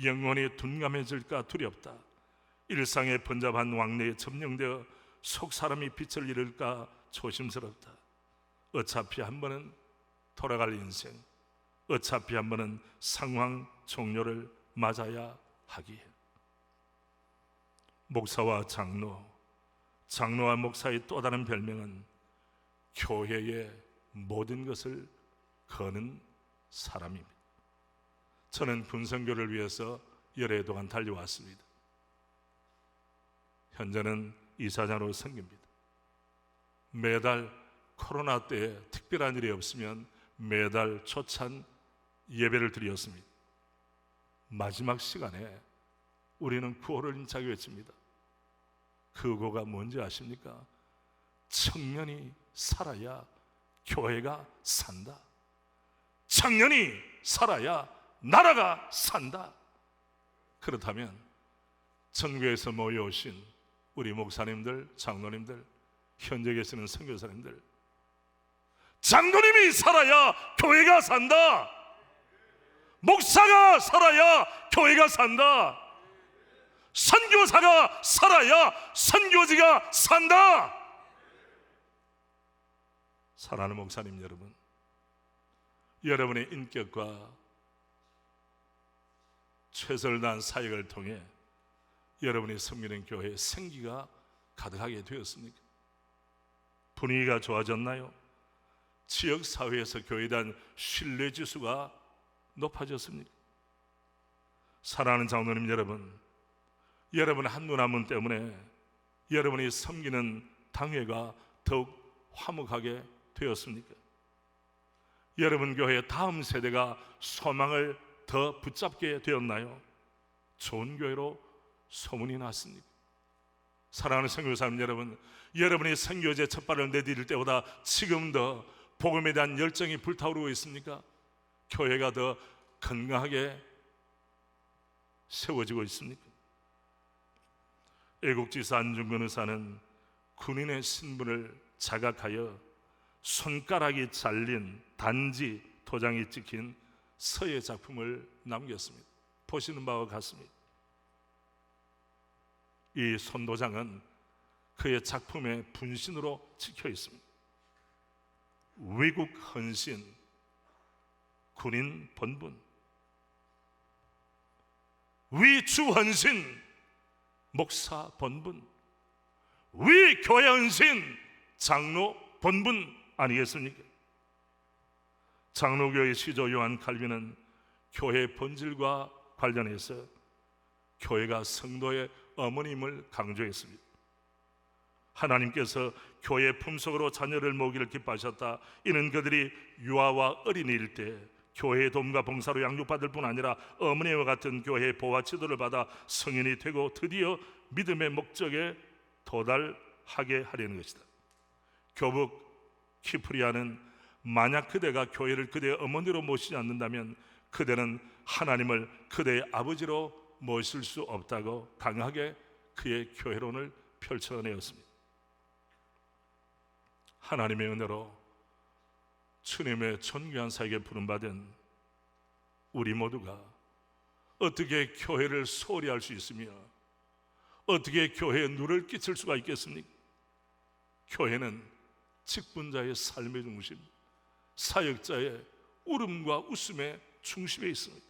영혼이 둔감해질까 두렵다. 일상의 번잡한 왕래에 점령되어 속사람이 빛을 잃을까 조심스럽다. 어차피 한 번은 돌아갈 인생, 어차피 한 번은 상황 종료를 맞아야 하기에. 목사와 장로, 장로와 목사의 또 다른 별명은 교회의 모든 것을 거는 사람입니다. 저는 군선교를 위해서 열애 동안 달려왔습니다. 현재는 이사장으로 섬깁니다. 매달 코로나 때에 특별한 일이 없으면 매달 초찬 예배를 드렸습니다. 마지막 시간에 우리는 구호를 힘차게 외칩니다. 그 구호가 뭔지 아십니까? 청년이 살아야 교회가 산다. 청년이 살아야 나라가 산다. 그렇다면 전교에서 모여오신 우리 목사님들, 장로님들, 현재 계시는 선교사님들, 장로님이 살아야 교회가 산다. 목사가 살아야 교회가 산다. 선교사가 살아야 선교지가 산다. 사랑하는 목사님 여러분, 여러분의 인격과 최선을 다한 사역을 통해 여러분이 섬기는 교회에 생기가 가득하게 되었습니까? 분위기가 좋아졌나요? 지역사회에서 교회에 대한 신뢰지수가 높아졌습니까? 사랑하는 장로님 여러분, 여러분의 한눈 한문 때문에 여러분이 섬기는 당회가 더욱 화목하게 되었습니까? 여러분 교회의 다음 세대가 소망을 더 붙잡게 되었나요? 좋은 교회로 소문이 났습니까? 사랑하는 선교사님 여러분, 여러분이 선교제 첫 발을 내디딜 때보다 지금 더 복음에 대한 열정이 불타오르고 있습니까? 교회가 더 건강하게 세워지고 있습니까? 애국지사 안중근 의사는 군인의 신분을 자각하여 손가락이 잘린 단지 도장이 찍힌 서예 작품을 남겼습니다. 보시는 바와 같습니다. 이 손도장은 그의 작품의 분신으로 찍혀 있습니다. 위국 헌신, 군인 본분, 위주 헌신, 목사 본분, 위교회 헌신, 장로 본분 아니겠습니까? 장로교의 시조 요한 칼빈은 교회의 본질과 관련해서 교회가 성도의 어머님을 강조했습니다. 하나님께서 교회 품속으로 자녀를 모으기를 기뻐하셨다. 이는 그들이 유아와 어린이일 때 교회의 도움과 봉사로 양육받을 뿐 아니라 어머니와 같은 교회의 보호와 지도를 받아 성인이 되고 드디어 믿음의 목적에 도달하게 하려는 것이다. 교북 키프리아는 만약 그대가 교회를 그대의 어머니로 모시지 않는다면 그대는 하나님을 그대의 아버지로 모실 수 없다고 강하게 그의 교회론을 펼쳐내었습니다. 하나님의 은혜로 주님의 존귀한 사역에 부름받은 우리 모두가 어떻게 교회를 소홀히 할 수 있으며 어떻게 교회에 누를 끼칠 수가 있겠습니까? 교회는 직분자의 삶의 중심, 사역자의 울음과 웃음의 중심에 있습니다.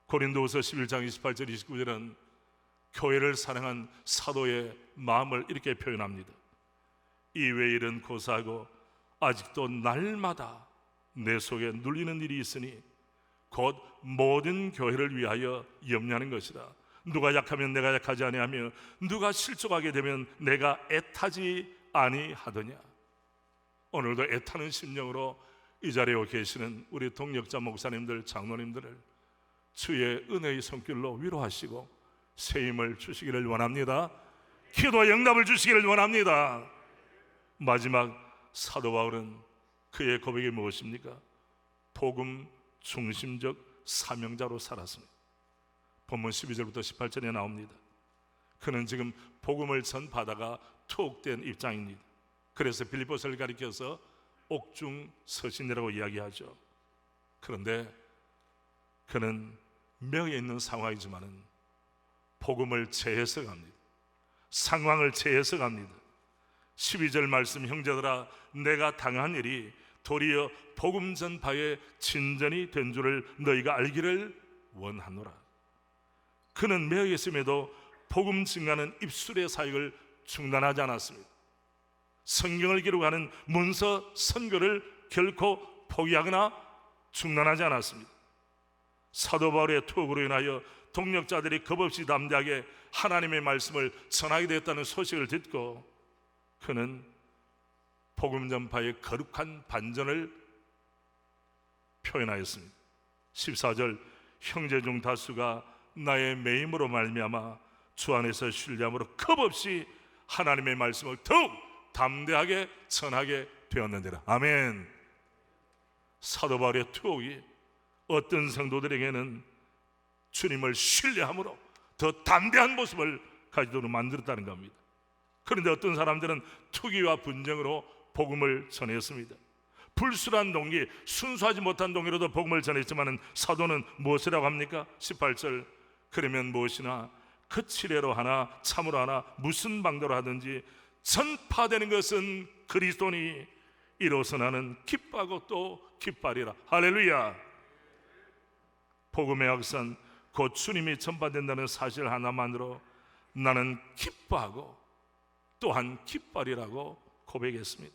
고린도후서 11장 28절 29절은 교회를 사랑한 사도의 마음을 이렇게 표현합니다. 이외의 일은 고사하고 아직도 날마다 내 속에 눌리는 일이 있으니 곧 모든 교회를 위하여 염려하는 것이다. 누가 약하면 내가 약하지 아니하며 누가 실족하게 되면 내가 애타지 아니하더냐. 오늘도 애타는 심령으로 이 자리에 계시는 우리 동역자 목사님들, 장로님들을 주의 은혜의 손길로 위로하시고 새 힘을 주시기를 원합니다. 기도와 응답을 주시기를 원합니다. 마지막 사도 바울은 그의 고백이 무엇입니까? 복음 중심적 사명자로 살았습니다. 본문 12절부터 18절에 나옵니다. 그는 지금 복음을 전파하다가 투옥된 입장입니다. 그래서 빌립보서를 가리켜서 옥중 서신이라고 이야기하죠. 그런데 그는 명예 있는 상황이지만은 복음을 재해석합니다. 상황을 재해석합니다. 12절 말씀, 형제들아 내가 당한 일이 도리어 복음 전파의 진전이 된 줄을 너희가 알기를 원하노라. 그는 매여 있음에도 복음 증가하는 입술의 사역을 중단하지 않았습니다. 성경을 기록하는 문서 선교를 결코 포기하거나 중단하지 않았습니다. 사도 바울의 투옥으로 인하여 동력자들이 겁없이 담대하게 하나님의 말씀을 전하게 됐다는 소식을 듣고 그는 복음 전파의 거룩한 반전을 표현하였습니다. 14절 형제 중 다수가 나의 매임으로 말미암아 주 안에서 신뢰함으로 겁없이 하나님의 말씀을 더욱 담대하게 전하게 되었는데라. 아멘. 사도 바울의 투옥이 어떤 성도들에게는 주님을 신뢰함으로 더 담대한 모습을 가지도록 만들었다는 겁니다. 그런데 어떤 사람들은 투기와 분쟁으로 복음을 전했습니다. 불순한 동기, 순수하지 못한 동기로도 복음을 전했지만 사도는 무엇이라고 합니까? 18절 그러면 무엇이나 거칠애로 하나 참으로 하나 무슨 방도로 하든지 전파되는 것은 그리스도니 이로써 나는 기뻐하고 또 기뻐하리라. 할렐루야. 복음의 확산 곧 주님이 전파된다는 사실 하나만으로 나는 기뻐하고 또한 기뻐하리라고 고백했습니다.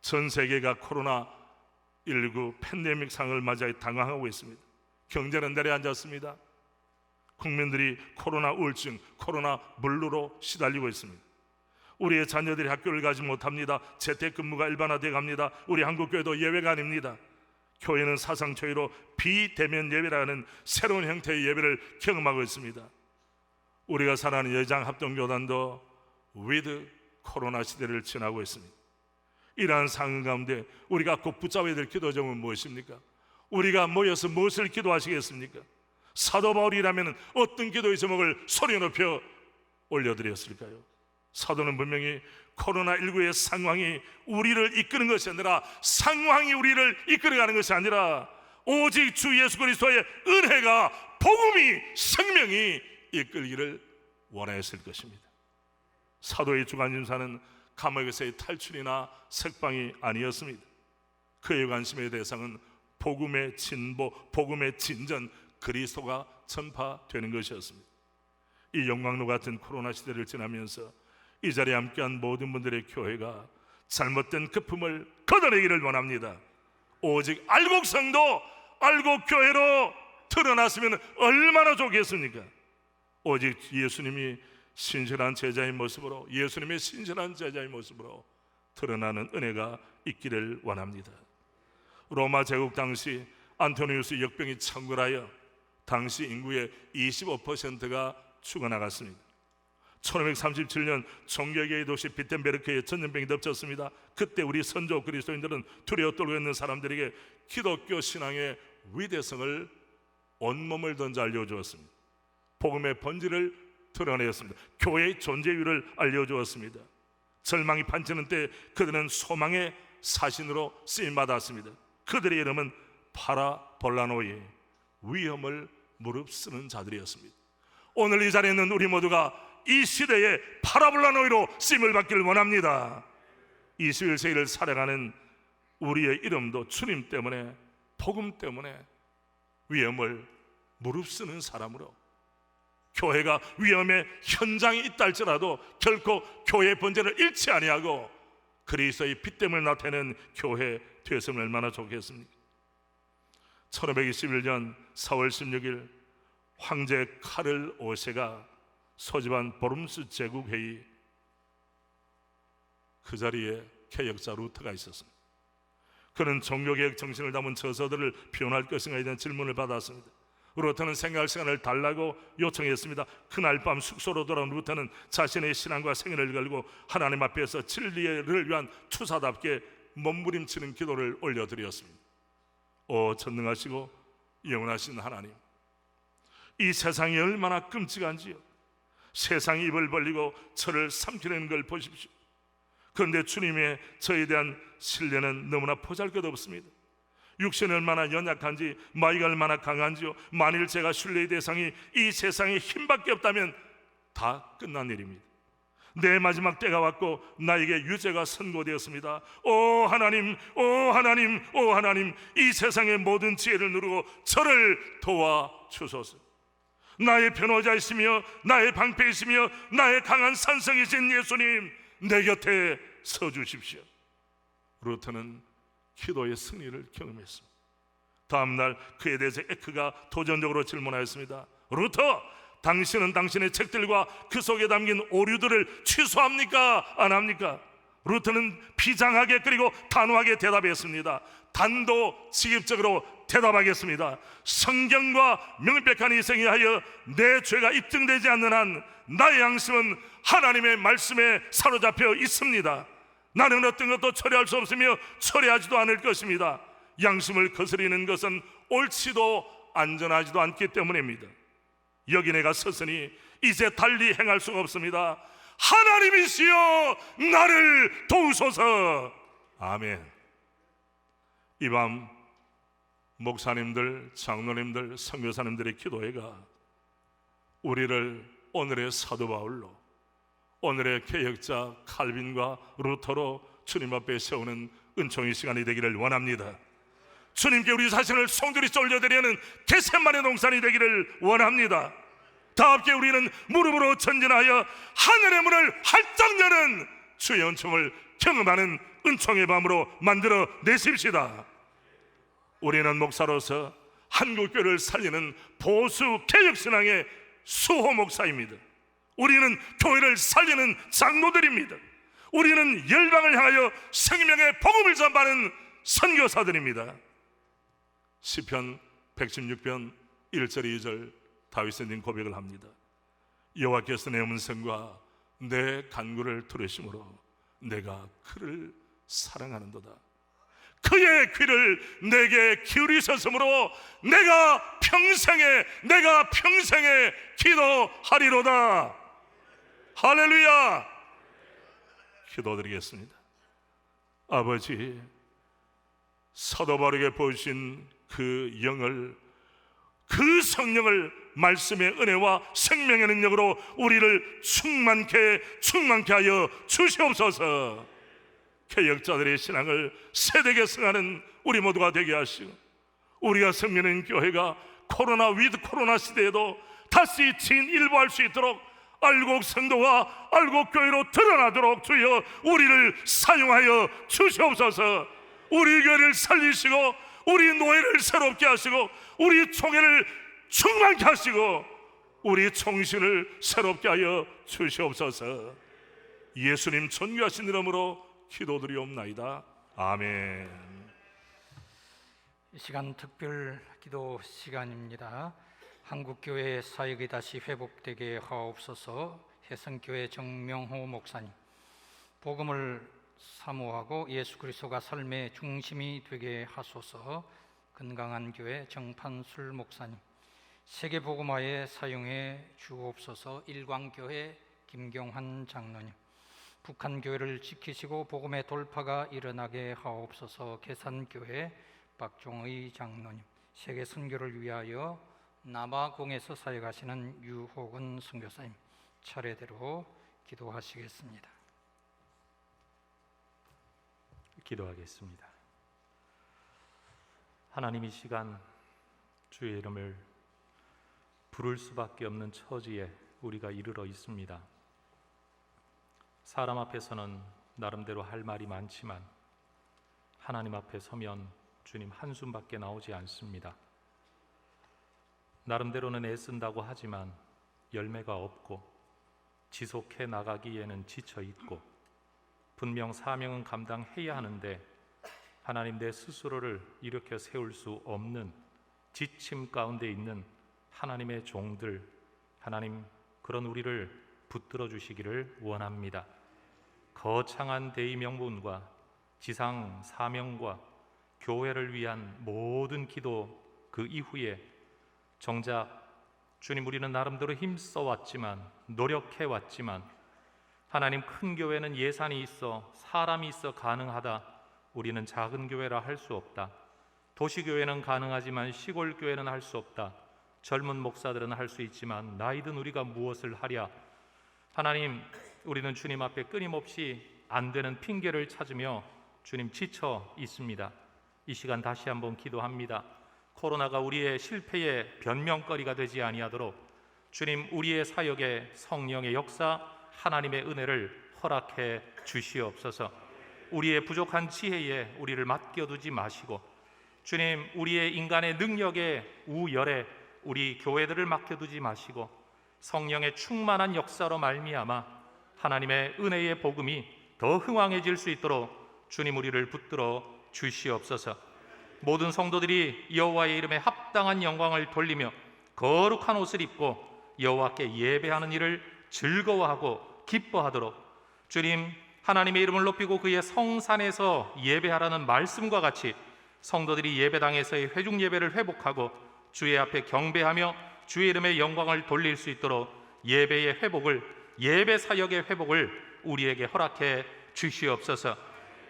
전 세계가 코로나19 팬데믹 상을 맞아 당황하고 있습니다. 경제는 내려앉았습니다. 국민들이 코로나 우울증, 코로나 물루로 시달리고 있습니다. 우리의 자녀들이 학교를 가지 못합니다. 재택근무가 일반화되어 갑니다. 우리 한국교회도 예외가 아닙니다. 교회는 사상 초유로 비대면 예배라는 새로운 형태의 예배를 경험하고 있습니다. 우리가 살아가는 여장합동교단도 위드 코로나 시대를 지나고 있습니다. 이러한 상황 가운데 우리가 꼭 붙잡아야 될 기도 제목은 무엇입니까? 우리가 모여서 무엇을 기도하시겠습니까? 사도 바울이라면 어떤 기도의 제목을 소리 높여 올려드렸을까요? 사도는 분명히 코로나19의 상황이 우리를 이끄는 것이 아니라 상황이 우리를 이끌어가는 것이 아니라 오직 주 예수 그리스도의 은혜가 복음이 생명이 이끌기를 원하였을 것입니다. 사도의 주간짐사는 감옥에서의 탈출이나 석방이 아니었습니다. 그의 관심의 대상은 복음의 진보, 복음의 진전, 그리스도가 전파되는 것이었습니다. 이 영광로 같은 코로나 시대를 지나면서 이 자리에 함께한 모든 분들의 교회가 잘못된 거품을 걷어내기를 원합니다. 오직 알곡성도 알곡교회로 드러났으면 얼마나 좋겠습니까? 오직 예수님이 신실한 제자의 모습으로, 예수님의 신실한 제자의 모습으로 드러나는 은혜가 있기를 원합니다. 로마 제국 당시 안토니우스 역병이 창궐하여 당시 인구의 25%가 죽어나갔습니다. 1537년 종교계의 도시 비텐베르크에 전염병이 덮쳤습니다. 그때 우리 선조 그리스도인들은 두려워 떨고 있는 사람들에게 기독교 신앙의 위대성을 온몸을 던져 알려주었습니다. 복음의 본질을 드러내었습니다. 교회의 존재율을 알려주었습니다. 절망이 판치는 때 그들은 소망의 사신으로 쓰임받았습니다. 그들의 이름은 파라볼라노이, 위험을 무릅쓰는 자들이었습니다. 오늘 이 자리에 있는 우리 모두가 이 시대에 파라볼라노이로 쓰임을 받기를 원합니다. 21세기를 살아가는 우리의 이름도 주님 때문에, 복음 때문에 위험을 무릅쓰는 사람으로, 교회가 위험의 현장에 있다 할지라도 결코 교회의 본질을 잃지 아니하고 그리스도의 빛됨을 나타내는 교회 되었으면 얼마나 좋겠습니까? 1521년 4월 16일 황제 카를 5세가 소집한 보름스 제국회의, 그 자리에 개혁자 루터가 있었습니다. 그는 종교개혁 정신을 담은 저서들을 표현할 것인가에 대한 질문을 받았습니다. 루터는 생각할 시간을 달라고 요청했습니다. 그날 밤 숙소로 돌아온 루터는 자신의 신앙과 생애를 걸고 하나님 앞에서 진리를 위한 투사답게 몸부림치는 기도를 올려드렸습니다. 오 전능하시고 영원하신 하나님, 이 세상이 얼마나 끔찍한지요. 세상이 입을 벌리고 저를 삼키는 걸 보십시오. 그런데 주님의 저에 대한 신뢰는 너무나 보잘것없습니다. 육신이 얼마나 연약한지, 마귀가 얼마나 강한지요. 만일 제가 신뢰의 대상이 이 세상에 힘밖에 없다면 다 끝난 일입니다. 내 마지막 때가 왔고 나에게 유죄가 선고되었습니다. 오 하나님, 오 하나님, 오 하나님, 이 세상의 모든 지혜를 누르고 저를 도와주소서. 나의 변호자이시며 나의 방패이시며 나의 강한 산성이신 예수님, 내 곁에 서주십시오. 루터는 기도의 승리를 경험했습니다. 다음날 그에 대해서 에크가 도전적으로 질문하였습니다. 루터, 당신은 당신의 책들과 그 속에 담긴 오류들을 취소합니까? 안 합니까? 루터는 비장하게 그리고 단호하게 대답했습니다. 단도직입적으로 대답하겠습니다. 성경과 명백한 희생에 하여 내 죄가 입증되지 않는 한 나의 양심은 하나님의 말씀에 사로잡혀 있습니다. 나는 어떤 것도 처리할 수 없으며 처리하지도 않을 것입니다. 양심을 거스리는 것은 옳지도 안전하지도 않기 때문입니다. 여기 내가 섰으니 이제 달리 행할 수가 없습니다. 하나님이시여 나를 도우소서. 아멘. 이 밤 목사님들, 장로님들, 선교사님들의 기도회가 우리를 오늘의 사도 바울로, 오늘의 개혁자 칼빈과 루터로 주님 앞에 세우는 은총의 시간이 되기를 원합니다. 주님께 우리 자신을 송두리 쫄려드리는 겟세마네 동산이 되기를 원합니다. 다 함께 우리는 무릎으로 전진하여 하늘의 문을 활짝 여는 주의 은총을 경험하는 은총의 밤으로 만들어 내십시다. 우리는 목사로서 한국교회를 살리는 보수 개혁신앙의 수호 목사입니다. 우리는 교회를 살리는 장로들입니다. 우리는 열방을 향하여 생명의 복음을 전파하는 선교사들입니다. 시편 116편 1절 2절 다윗은 이 고백을 합니다. 여호와께서 내 음성과 내 간구를 들으심으로 내가 그를 사랑하는도다. 그의 귀를 내게 기울이셨으므로 내가 평생에 기도하리로다. 할렐루야. 기도드리겠습니다. 아버지, 사도 바울에게 보신 그 영을, 그 성령을 말씀의 은혜와 생명의 능력으로 우리를 충만케 하여 주시옵소서. 개혁자들의 신앙을 세대에 승하는 우리 모두가 되게 하시고, 우리가 섬기는 교회가 코로나 위드 코로나 시대에도 다시 진일보할 수 있도록 알곡 성도와 알곡 교회로 드러나도록 주여 우리를 사용하여 주시옵소서. 우리 교회를 살리시고 우리 노예를 새롭게 하시고 우리 총회를 충만케 하시고 우리 총신을 새롭게 하여 주시옵소서. 예수님 존귀하신 이름으로 기도드리옵나이다. 아멘. 이 시간 특별 기도 시간입니다. 한국교회 사역이 다시 회복되게 하옵소서. 해성교회 정명호 목사님, 복음을 사모하고 예수 그리스도가 삶의 중심이 되게 하소서. 건강한 교회 정판술 목사님, 세계 복음화에 사용해 주옵소서. 일광교회 김경환 장로님, 북한 교회를 지키시고 복음의 돌파가 일어나게 하옵소서. 계산교회 박종의 장로님, 세계 선교를 위하여 남아공에서 사역하시는 유호근 선교사님, 차례대로 기도하시겠습니다. 기도하겠습니다. 하나님, 이 시간 주의 이름을 부를 수밖에 없는 처지에 우리가 이르러 있습니다. 사람 앞에서는 나름대로 할 말이 많지만 하나님 앞에 서면 주님 한숨밖에 나오지 않습니다. 나름대로는 애쓴다고 하지만 열매가 없고 지속해 나가기에는 지쳐 있고 분명 사명은 감당해야 하는데 하나님 내 스스로를 일으켜 세울 수 없는 지침 가운데 있는 하나님의 종들, 하나님 그런 우리를 붙들어 주시기를 원합니다. 거창한 대의 명분과 지상 사명과 교회를 위한 모든 기도 그 이후에 정작 주님, 우리는 나름대로 힘써 왔지만, 노력해 왔지만, 하나님, 큰 교회는 예산이 있어, 사람이 있어 가능하다. 우리는 작은 교회라 할 수 없다. 도시교회는 가능하지만 시골 교회는 할 수 없다. 젊은 목사들은 할 수 있지만 나이 든 우리가 무엇을 하랴. 하나님, 우리는 주님 앞에 끊임없이 안 되는 핑계를 찾으며 주님 지쳐 있습니다. 이 시간 다시 한번 기도합니다. 코로나가 우리의 실패의 변명거리가 되지 아니하도록 주님, 우리의 사역에 성령의 역사, 하나님의 은혜를 허락해 주시옵소서. 우리의 부족한 지혜에 우리를 맡겨두지 마시고 주님, 우리의 인간의 능력에 우열에 우리 교회들을 맡겨두지 마시고 성령의 충만한 역사로 말미암아 하나님의 은혜의 복음이 더 흥왕해질 수 있도록 주님, 우리를 붙들어 주시옵소서. 모든 성도들이 여호와의 이름에 합당한 영광을 돌리며 거룩한 옷을 입고 여호와께 예배하는 일을 즐거워하고 기뻐하도록 주님, 하나님의 이름을 높이고 그의 성산에서 예배하라는 말씀과 같이 성도들이 예배당에서의 회중 예배를 회복하고 주의 앞에 경배하며 주의 이름의 영광을 돌릴 수 있도록 예배의 회복을, 예배 사역의 회복을 우리에게 허락해 주시옵소서.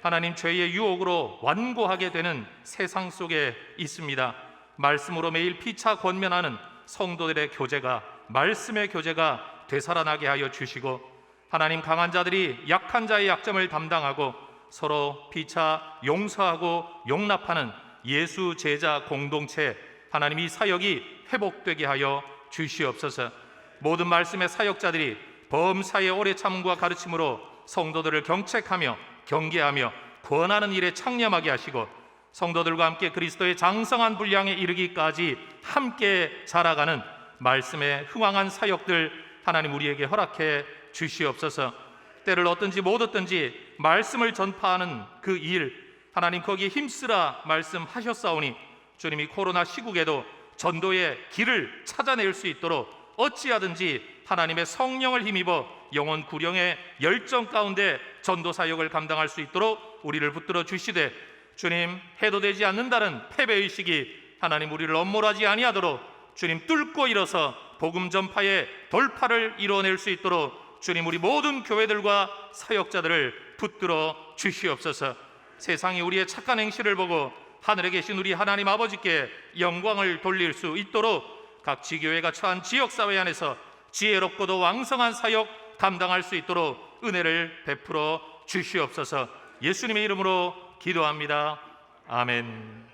하나님, 죄의 유혹으로 완고하게 되는 세상 속에 있습니다. 말씀으로 매일 피차 권면하는 성도들의 교제가, 말씀의 교제가 되살아나게 하여 주시고 하나님, 강한 자들이 약한 자의 약점을 담당하고 서로 피차 용서하고 용납하는 예수 제자 공동체, 하나님, 이 사역이 회복되게 하여 주시옵소서. 모든 말씀의 사역자들이 범사의 오래 참음과 가르침으로 성도들을 경책하며 경계하며 권하는 일에 창념하게 하시고 성도들과 함께 그리스도의 장성한 분량에 이르기까지 함께 자라가는 말씀의 흥왕한 사역들 하나님, 우리에게 허락해 주시옵소서. 때를 얻든지 못 얻든지 말씀을 전파하는 그 일, 하나님, 거기에 힘쓰라 말씀하셨사오니 주님이 코로나 시국에도 전도의 길을 찾아낼 수 있도록 어찌하든지 하나님의 성령을 힘입어 영혼 구령의 열정 가운데 전도 사역을 감당할 수 있도록 우리를 붙들어 주시되 주님, 해도 되지 않는다는 패배의식이 하나님, 우리를 엄몰하지 아니하도록 주님, 뚫고 일어서 복음 전파의 돌파를 이루어낼 수 있도록 주님, 우리 모든 교회들과 사역자들을 붙들어 주시옵소서. 세상이 우리의 착한 행실을 보고 하늘에 계신 우리 하나님 아버지께 영광을 돌릴 수 있도록 각 지교회가 처한 지역사회 안에서 지혜롭고도 왕성한 사역 감당할 수 있도록 은혜를 베풀어 주시옵소서. 예수님의 이름으로 기도합니다. 아멘.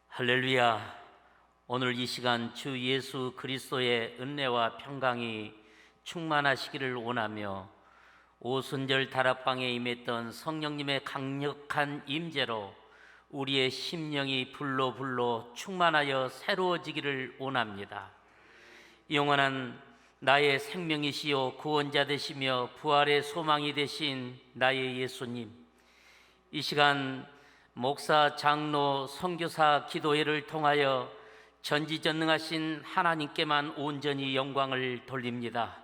할렐루야. 오늘 이 시간 주 예수 그리스도의 은혜와 평강이 충만하시기를 원하며 오순절 다락방에 임했던 성령님의 강력한 임재로 우리의 심령이 불로 충만하여 새로워지기를 원합니다. 영원한 나의 생명이시요 구원자 되시며 부활의 소망이 되신 나의 예수님, 이 시간 목사, 장로, 선교사 기도회를 통하여 전지전능하신 하나님께만 온전히 영광을 돌립니다.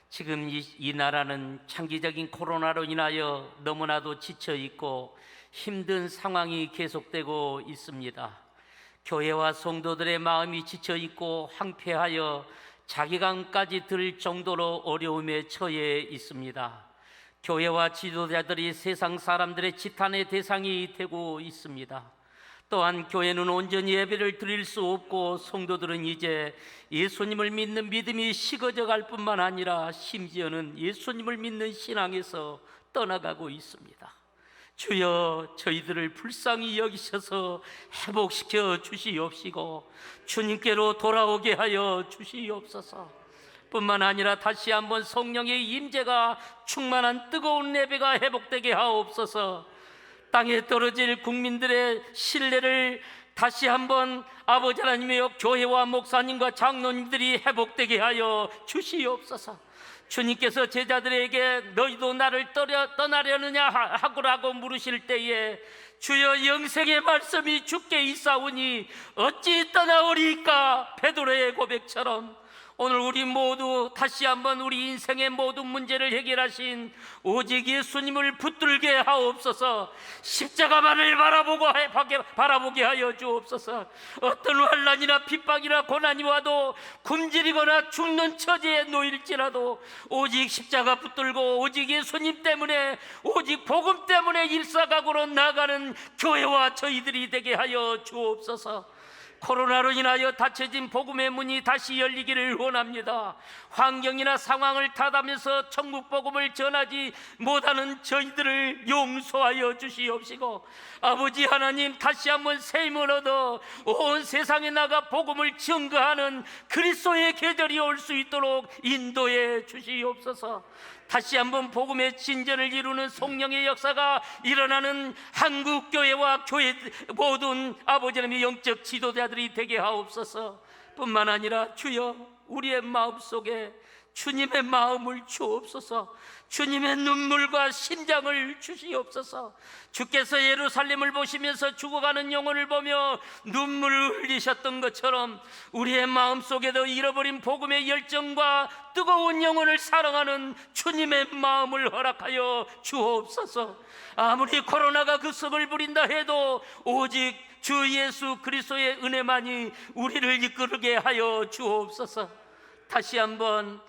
지금 이 나라는 장기적인 코로나로 인하여 너무나도 지쳐있고 힘든 상황이 계속되고 있습니다. 교회와 성도들의 마음이 지쳐있고 황폐하여 자기감까지 들 정도로 어려움에 처해 있습니다. 교회와 지도자들이 세상 사람들의 지탄의 대상이 되고 있습니다. 또한 교회는 온전히 예배를 드릴 수 없고 성도들은 이제 예수님을 믿는 믿음이 식어져 갈 뿐만 아니라 심지어는 예수님을 믿는 신앙에서 떠나가고 있습니다. 주여, 저희들을 불쌍히 여기셔서 회복시켜 주시옵시고 주님께로 돌아오게 하여 주시옵소서. 뿐만 아니라 다시 한번 성령의 임재가 충만한 뜨거운 예배가 회복되게 하옵소서. 땅에 떨어질 국민들의 신뢰를 다시 한번 아버지 하나님의 교회와 목사님과 장로님들이 회복되게 하여 주시옵소서. 주님께서 제자들에게 너희도 나를 떠나려느냐 하고라고 물으실 때에 주여 영생의 말씀이 주께 있사오니 어찌 떠나오리까? 베드로의 고백처럼 오늘 우리 모두 다시 한번 우리 인생의 모든 문제를 해결하신 오직 예수님을 붙들게 하옵소서. 십자가만을 바라보게 하여 주옵소서. 어떤 환난이나 핍박이나 고난이 와도 굶주리거나 죽는 처지에 놓일지라도 오직 십자가 붙들고 오직 예수님 때문에 오직 복음 때문에 일사각오로 나가는 교회와 저희들이 되게 하여 주옵소서. 코로나로 인하여 닫혀진 복음의 문이 다시 열리기를 원합니다. 환경이나 상황을 탓하면서 천국 복음을 전하지 못하는 저희들을 용서하여 주시옵시고, 아버지 하나님, 다시 한번 새 힘을 얻어 온 세상에 나가 복음을 증거하는 그리스도의 계절이 올 수 있도록 인도해 주시옵소서. 다시 한번 복음의 진전을 이루는 성령의 역사가 일어나는 한국교회와 교회 모든 아버지 하나님의 영적 지도자들이 되게 하옵소서. 뿐만 아니라 주여, 우리의 마음속에 주님의 마음을 주옵소서. 주님의 눈물과 심장을 주시옵소서. 주께서 예루살렘을 보시면서 죽어가는 영혼을 보며 눈물을 흘리셨던 것처럼 우리의 마음속에도 잃어버린 복음의 열정과 뜨거운 영혼을 사랑하는 주님의 마음을 허락하여 주옵소서. 아무리 코로나가 급성을 부린다 해도 오직 주 예수 그리스도의 은혜만이 우리를 이끌게 하여 주옵소서. 다시 한번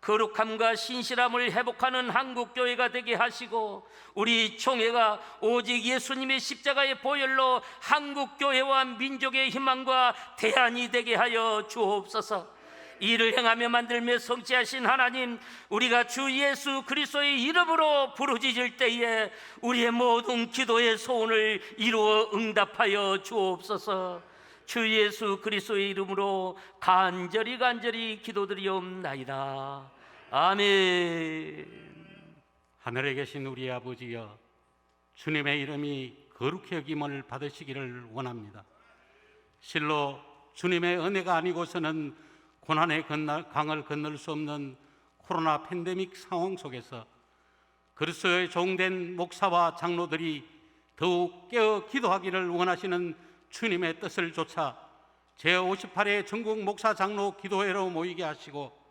거룩함과 신실함을 회복하는 한국교회가 되게 하시고, 우리 총회가 오직 예수님의 십자가의 보혈로 한국교회와 민족의 희망과 대안이 되게 하여 주옵소서. 이를 행하며 만들며 성취하신 하나님, 우리가 주 예수 그리스도의 이름으로 부르짖을 때에 우리의 모든 기도의 소원을 이루어 응답하여 주옵소서. 주 예수 그리스도의 이름으로 간절히 기도드리옵나이다. 아멘. 하늘에 계신 우리 아버지여, 주님의 이름이 거룩히 여김을 받으시기를 원합니다. 실로 주님의 은혜가 아니고서는 고난의 강을 건널 수 없는 코로나 팬데믹 상황 속에서 그리스도의 종된 목사와 장로들이 더욱 깨어 기도하기를 원하시는 주님의 뜻을 좇아 제58회 전국 목사 장로 기도회로 모이게 하시고,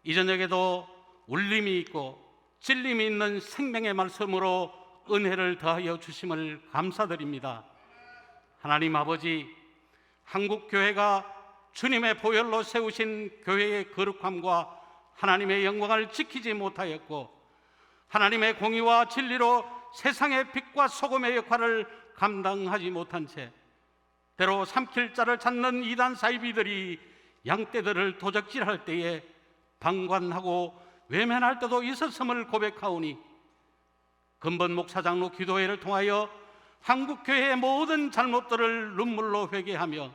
이 저녁에도 울림이 있고 찔림이 있는 생명의 말씀으로 은혜를 더하여 주심을 감사드립니다. 하나님 아버지, 한국교회가 주님의 보혈로 세우신 교회의 거룩함과 하나님의 영광을 지키지 못하였고, 하나님의 공의와 진리로 세상의 빛과 소금의 역할을 감당하지 못한 채 때로 삼킬 자를 찾는 이단 사이비들이 양떼들을 도적질할 때에 방관하고 외면할 때도 있었음을 고백하오니, 근본 목사장로 기도회를 통하여 한국교회의 모든 잘못들을 눈물로 회개하며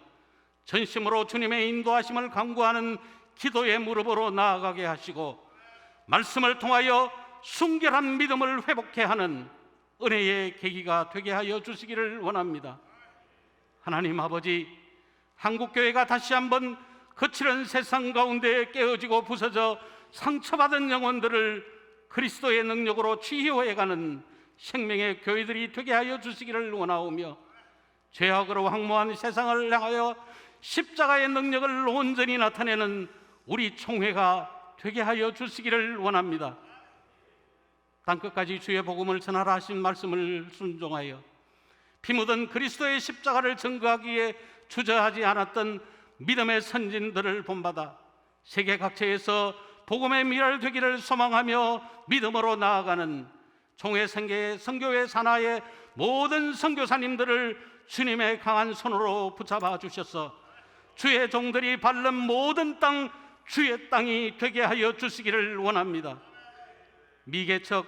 전심으로 주님의 인도하심을 간구하는 기도의 무릎으로 나아가게 하시고, 말씀을 통하여 순결한 믿음을 회복케 하는 은혜의 계기가 되게 하여 주시기를 원합니다. 하나님 아버지, 한국교회가 다시 한번 거칠은 세상 가운데 깨어지고 부서져 상처받은 영혼들을 그리스도의 능력으로 치유해가는 생명의 교회들이 되게 하여 주시기를 원하오며, 죄악으로 황무한 세상을 향하여 십자가의 능력을 온전히 나타내는 우리 총회가 되게 하여 주시기를 원합니다. 땅끝까지 주의 복음을 전하라 하신 말씀을 순종하여 피 묻은 그리스도의 십자가를 증거하기에 주저하지 않았던 믿음의 선진들을 본받아 세계 각처에서 복음의 미랄 되기를 소망하며 믿음으로 나아가는 총회 생계 선교회 산하의 모든 선교사님들을 주님의 강한 손으로 붙잡아 주셔서 주의 종들이 밟는 모든 땅 주의 땅이 되게 하여 주시기를 원합니다. 미개척,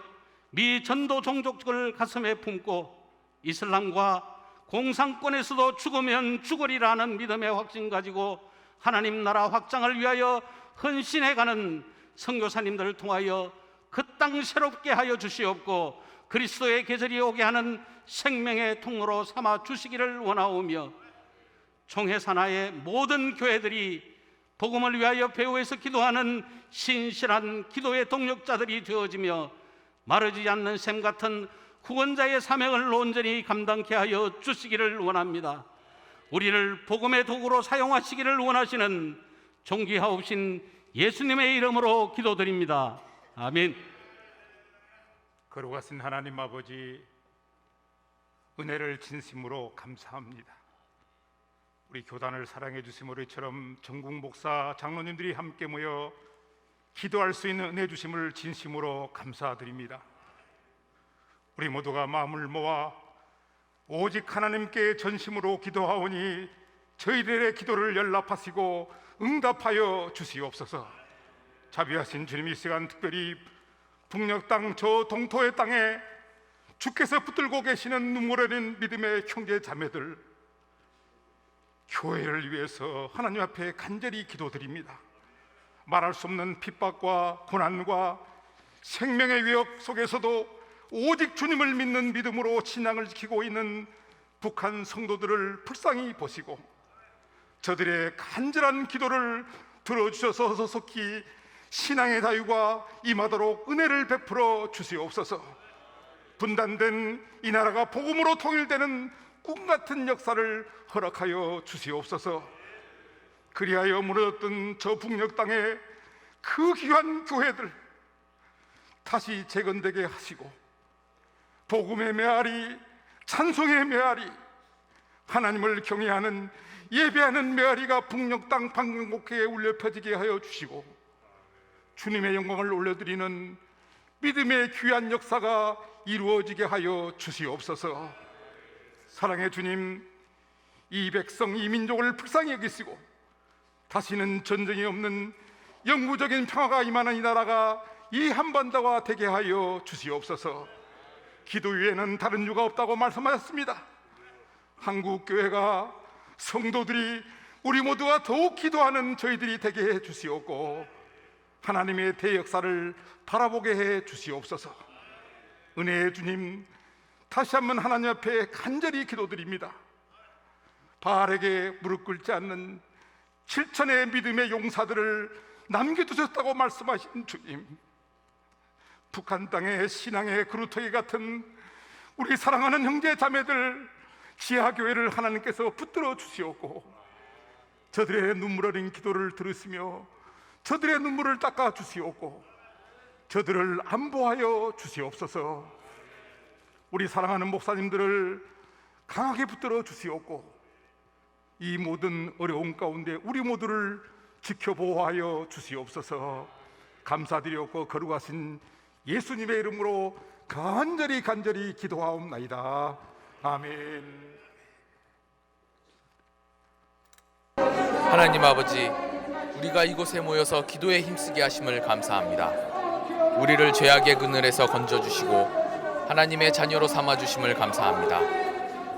미전도 종족을 가슴에 품고 이슬람과 공산권에서도 죽으면 죽으리라는 믿음의 확신 가지고 하나님 나라 확장을 위하여 헌신해가는 선교사님들을 통하여 그 땅 새롭게 하여 주시옵고, 그리스도의 계절이 오게 하는 생명의 통로로 삼아 주시기를 원하오며, 총회 산하의 모든 교회들이 복음을 위하여 배후에서 기도하는 신실한 기도의 동력자들이 되어지며 마르지 않는 샘 같은 후원자의 사명을 온전히 감당케 하여 주시기를 원합니다. 우리를 복음의 도구로 사용하시기를 원하시는 존귀하옵신 예수님의 이름으로 기도드립니다. 아멘. 거룩하신 하나님 아버지, 은혜를 진심으로 감사합니다. 우리 교단을 사랑해 주심으로 이처럼 전국 목사 장로님들이 함께 모여 기도할 수 있는 은혜 주심을 진심으로 감사드립니다. 우리 모두가 마음을 모아 오직 하나님께 전심으로 기도하오니 저희들의 기도를 연락하시고 응답하여 주시옵소서. 자비하신 주님, 이 시간 특별히 북녘 땅 저 동토의 땅에 주께서 붙들고 계시는 눈물 어린 믿음의 형제 자매들, 교회를 위해서 하나님 앞에 간절히 기도드립니다. 말할 수 없는 핍박과 고난과 생명의 위협 속에서도 오직 주님을 믿는 믿음으로 신앙을 지키고 있는 북한 성도들을 불쌍히 보시고 저들의 간절한 기도를 들어주셔서 서속히 신앙의 자유가 임하도록 은혜를 베풀어 주시옵소서. 분단된 이 나라가 복음으로 통일되는 꿈같은 역사를 허락하여 주시옵소서. 그리하여 무너졌던 저 북녘 땅에 그 귀한 교회들 다시 재건되게 하시고 복음의 메아리, 찬송의 메아리, 하나님을 경외하는 예배하는 메아리가 북녘 땅 방향곡회에 울려 펴지게 하여 주시고 주님의 영광을 올려드리는 믿음의 귀한 역사가 이루어지게 하여 주시옵소서. 사랑의 주님, 이 백성, 이 민족을 불쌍히 여기시고 다시는 전쟁이 없는 영구적인 평화가 임하는 이 나라가 이 한반도가 되게 하여 주시옵소서. 기도 위에는 다른 유가 없다고 말씀하셨습니다. 한국교회가 성도들이 우리 모두가 더욱 기도하는 저희들이 되게 해 주시옵고 하나님의 대역사를 바라보게 해 주시옵소서. 은혜의 주님, 다시 한번 하나님 앞에 간절히 기도드립니다. 바알에게 무릎 꿇지 않는 7천의 믿음의 용사들을 남겨두셨다고 말씀하신 주님, 북한 땅의 신앙의 그루터기 같은 우리 사랑하는 형제 자매들 지하교회를 하나님께서 붙들어 주시옵고 저들의 눈물 어린 기도를 들으시며 저들의 눈물을 닦아 주시옵고 저들을 안보하여 주시옵소서. 우리 사랑하는 목사님들을 강하게 붙들어 주시옵고 이 모든 어려움 가운데 우리 모두를 지켜보호하여 주시옵소서. 감사드리옵고 거룩하신 예수님의 이름으로 간절히 기도하옵나이다. 아멘. 하나님 아버지, 우리가 이곳에 모여서 기도에 힘쓰게 하심을 감사합니다. 우리를 죄악의 그늘에서 건져주시고 하나님의 자녀로 삼아주심을 감사합니다.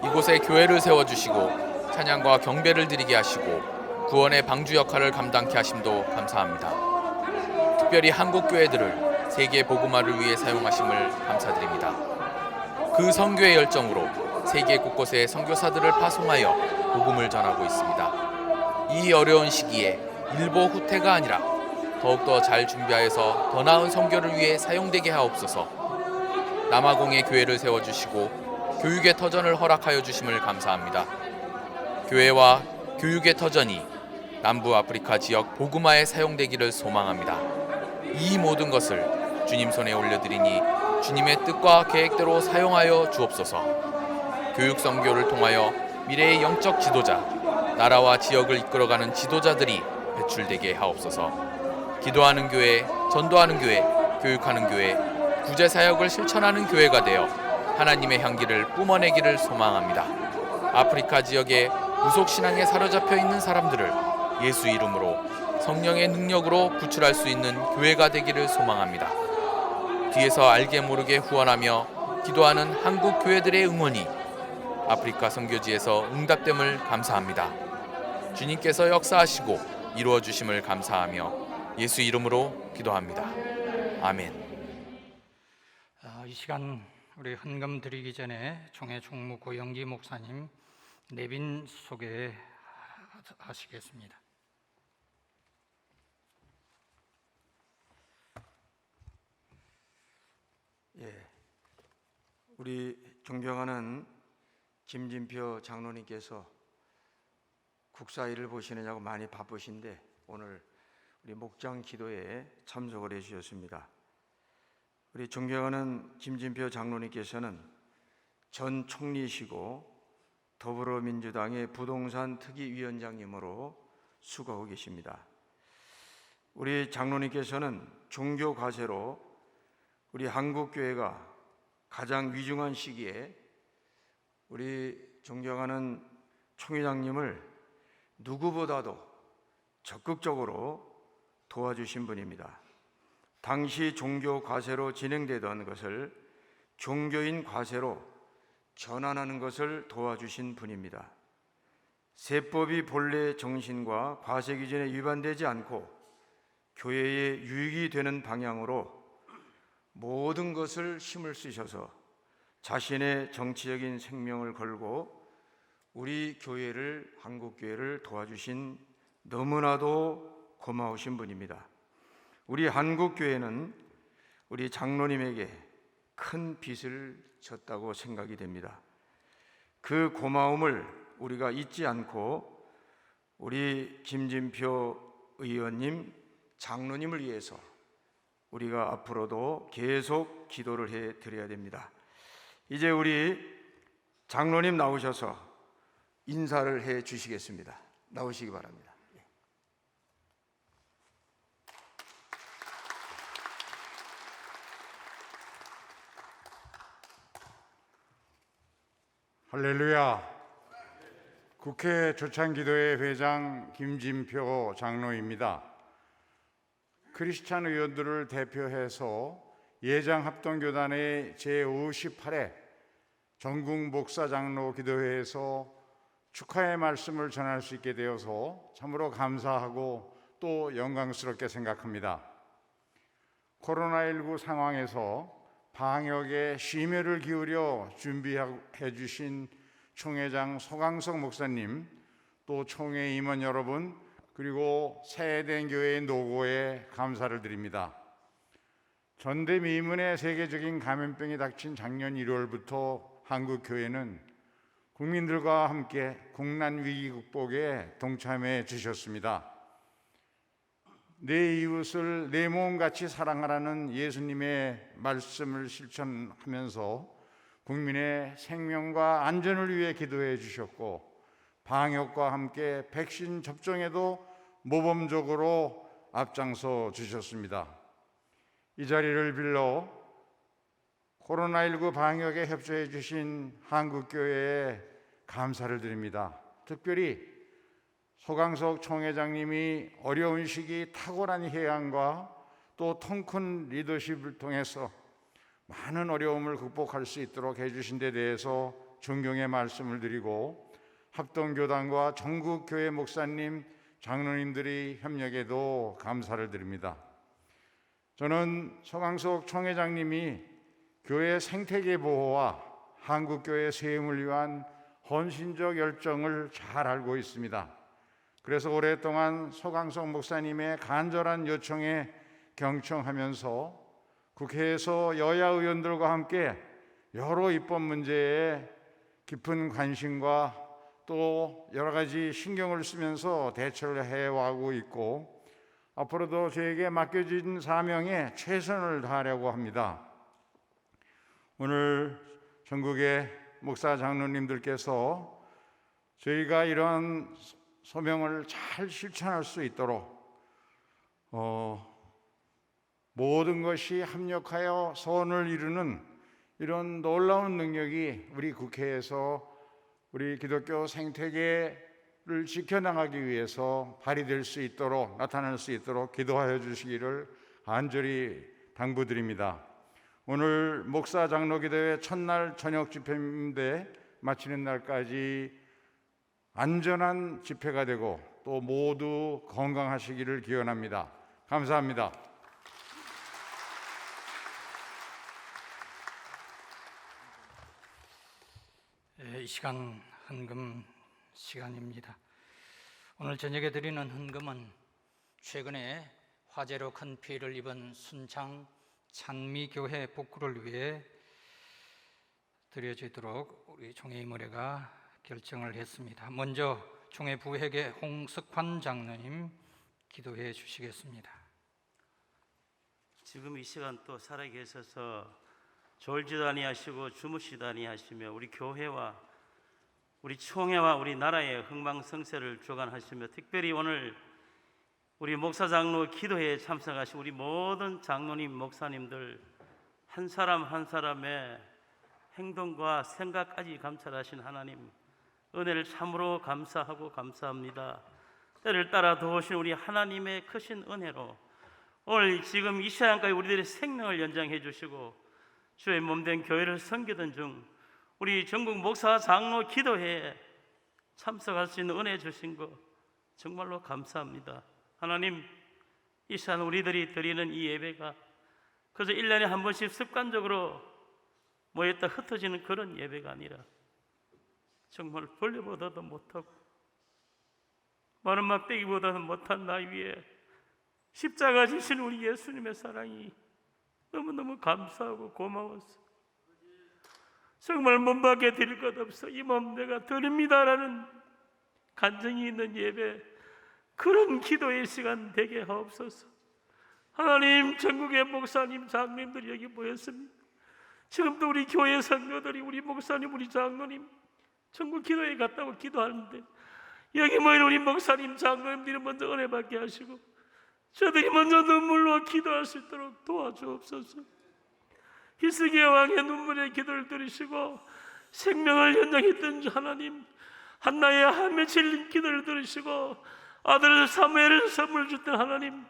이곳에 교회를 세워주시고 찬양과 경배를 드리게 하시고 구원의 방주 역할을 감당케 하심도 감사합니다. 특별히 한국 교회들을 세계 복음화를 위해 사용하심을 감사드립니다. 그 선교의 열정으로 세계 곳곳에 선교사들을 파송하여 복음을 전하고 있습니다. 이 어려운 시기에 일보 후퇴가 아니라 더욱더 잘 준비하여서 더 나은 선교를 위해 사용되게 하옵소서. 남아공에 교회를 세워주시고 교육의 터전을 허락하여 주심을 감사합니다. 교회와 교육의 터전이 남부 아프리카 지역 복음화에 사용되기를 소망합니다. 이 모든 것을 주님 손에 올려드리니 주님의 뜻과 계획대로 사용하여 주옵소서. 교육 선교를 통하여 미래의 영적 지도자, 나라와 지역을 이끌어가는 지도자들이 배출되게 하옵소서. 기도하는 교회, 전도하는 교회, 교육하는 교회, 구제사역을 실천하는 교회가 되어 하나님의 향기를 뿜어내기를 소망합니다. 아프리카 지역에 무속신앙에 사로잡혀 있는 사람들을 예수 이름으로 성령의 능력으로 구출할 수 있는 교회가 되기를 소망합니다. 뒤에서 알게 모르게 후원하며 기도하는 한국 교회들의 응원이 아프리카 선교지에서 응답됨을 감사합니다. 주님께서 역사하시고 이루어 주심을 감사하며 예수 이름으로 기도합니다. 아멘. 이 시간 우리 헌금 드리기 전에 총회 총무 고영기 목사님 내빈 소개하시겠습니다. 우리 존경하는 김진표 장로님께서 국사일을 보시느냐고 많이 바쁘신데 오늘 우리 목장 기도에 참석을 해 주셨습니다. 우리 존경하는 김진표 장로님께서는 전 총리시고 더불어민주당의 부동산 특위위원장님으로 수고하고 계십니다. 우리 장로님께서는 종교 과세로 우리 한국교회가 가장 위중한 시기에 우리 존경하는 총회장님을 누구보다도 적극적으로 도와주신 분입니다. 당시 종교 과세로 진행되던 것을 종교인 과세로 전환하는 것을 도와주신 분입니다. 세법이 본래 정신과 과세 기준에 위반되지 않고 교회에 유익이 되는 방향으로 모든 것을 힘을 쓰셔서 자신의 정치적인 생명을 걸고 우리 교회를, 한국교회를 도와주신 너무나도 고마우신 분입니다. 우리 한국교회는 우리 장로님에게 큰 빚을 졌다고 생각이 됩니다. 그 고마움을 우리가 잊지 않고 우리 김진표 의원님, 장로님을 위해서 우리가 앞으로도 계속 기도를 해 드려야 됩니다. 이제 우리 장로님 나오셔서 인사를 해 주시겠습니다. 나오시기 바랍니다. 할렐루야. 국회 조찬기도회 회장 김진표 장로입니다. 크리스찬 의원들을 대표해서 예장합동교단의 제58회 전국 목사장로 기도회에서 축하의 말씀을 전할 수 있게 되어서 참으로 감사하고 또 영광스럽게 생각합니다. 코로나19 상황에서 방역에 심혈을 기울여 준비해 주신 총회장 소강석 목사님, 또 총회 임원 여러분, 그리고 새해된 교회의 노고에 감사를 드립니다. 전대미문의 세계적인 감염병이 닥친 작년 1월부터 한국 교회는 국민들과 함께 국난 위기 극복에 동참해 주셨습니다. 내 이웃을 내 몸같이 사랑하라는 예수님의 말씀을 실천하면서 국민의 생명과 안전을 위해 기도해 주셨고, 방역과 함께 백신 접종에도 모범적으로 앞장서 주셨습니다. 이 자리를 빌러 코로나19 방역에 협조해 주신 한국교회에 감사를 드립니다. 특별히 소강석 총회장님이 어려운 시기 탁월한 해안과 또 통큰 리더십을 통해서 많은 어려움을 극복할 수 있도록 해주신 데 대해서 존경의 말씀을 드리고, 합동교단과 전국교회 목사님, 장로님들의 협력에도 감사를 드립니다. 저는 소강석 총회장님이 교회 생태계 보호와 한국교회 세움을 위한 헌신적 열정을 잘 알고 있습니다. 그래서 오랫동안 소강석 목사님의 간절한 요청에 경청하면서 국회에서 여야 의원들과 함께 여러 입법 문제에 깊은 관심과 또 여러 가지 신경을 쓰면서 대처를 해와고 있고, 앞으로도 저에게 맡겨진 사명에 최선을 다하려고 합니다. 오늘 전국의 목사 장로님들께서 저희가 이런 소명을 잘 실천할 수 있도록 모든 것이 합력하여 선을 이루는 이런 놀라운 능력이 우리 국회에서 우리 기독교 생태계를 지켜나가기 위해서 발휘될 수 있도록, 나타날 수 있도록 기도하여 주시기를 간절히 당부드립니다. 오늘 목사 장로 기도회 첫날 저녁 집회인데 마치는 날까지 안전한 집회가 되고 또 모두 건강하시기를 기원합니다. 감사합니다. 이 시간 헌금 시간입니다. 오늘 저녁에 드리는 헌금은 최근에 화재로 큰 피해를 입은 순창 찬미교회 복구를 위해 드려지도록 우리 총회의무회가 결정을 했습니다. 먼저 총회 부회계 홍석환 장로님 기도해 주시겠습니다. 지금 이 시간 또 살아계셔서 졸지도 아니하시고 주무시도 아니하시며 우리 교회와 우리 총회와 우리 나라의 흥망성쇠를 주관하시며 특별히 오늘 우리 목사 장로 기도회에 참석하신 우리 모든 장로님 목사님들 한 사람 한 사람의 행동과 생각까지 감찰하신 하나님 은혜를 참으로 감사하고 감사합니다. 때를 따라 도우신 우리 하나님의 크신 은혜로 오늘 지금 이 시간까지 우리들의 생명을 연장해 주시고 주의 몸된 교회를 섬기던 중 우리 전국 목사 장로 기도회에 참석할 수 있는 은혜 주신 거 정말로 감사합니다. 하나님, 이 시간 우리들이 드리는 이 예배가 그저 1년에 한 번씩 습관적으로 모였다 흩어지는 그런 예배가 아니라 정말 벌레보다도 못하고 마른 막대기보다는 못한 나 위에 십자가 지신 우리 예수님의 사랑이 너무너무 감사하고 고마웠어. 정말 몸밖에 드릴 것 없어 이 몸 내가 드립니다라는 간증이 있는 예배, 그런 기도의 시간 되게 하옵소서. 하나님, 전국의 목사님 장로님들이 여기 모였습니다. 지금도 우리 교회 성도들이 우리 목사님 우리 장로님 전국 기도회 갔다고 기도하는데 여기 모인 우리 목사님 장로님들이 먼저 은혜 받게 하시고 저들이 먼저 눈물로 기도할 수 있도록 도와주옵소서. 히스기야 왕의 눈물의 기도를 들으시고 생명을 연장했던 하나님, 한나의 한 며칠 기도를 들으시고 아들 사무엘을 선물 줬던 하나님,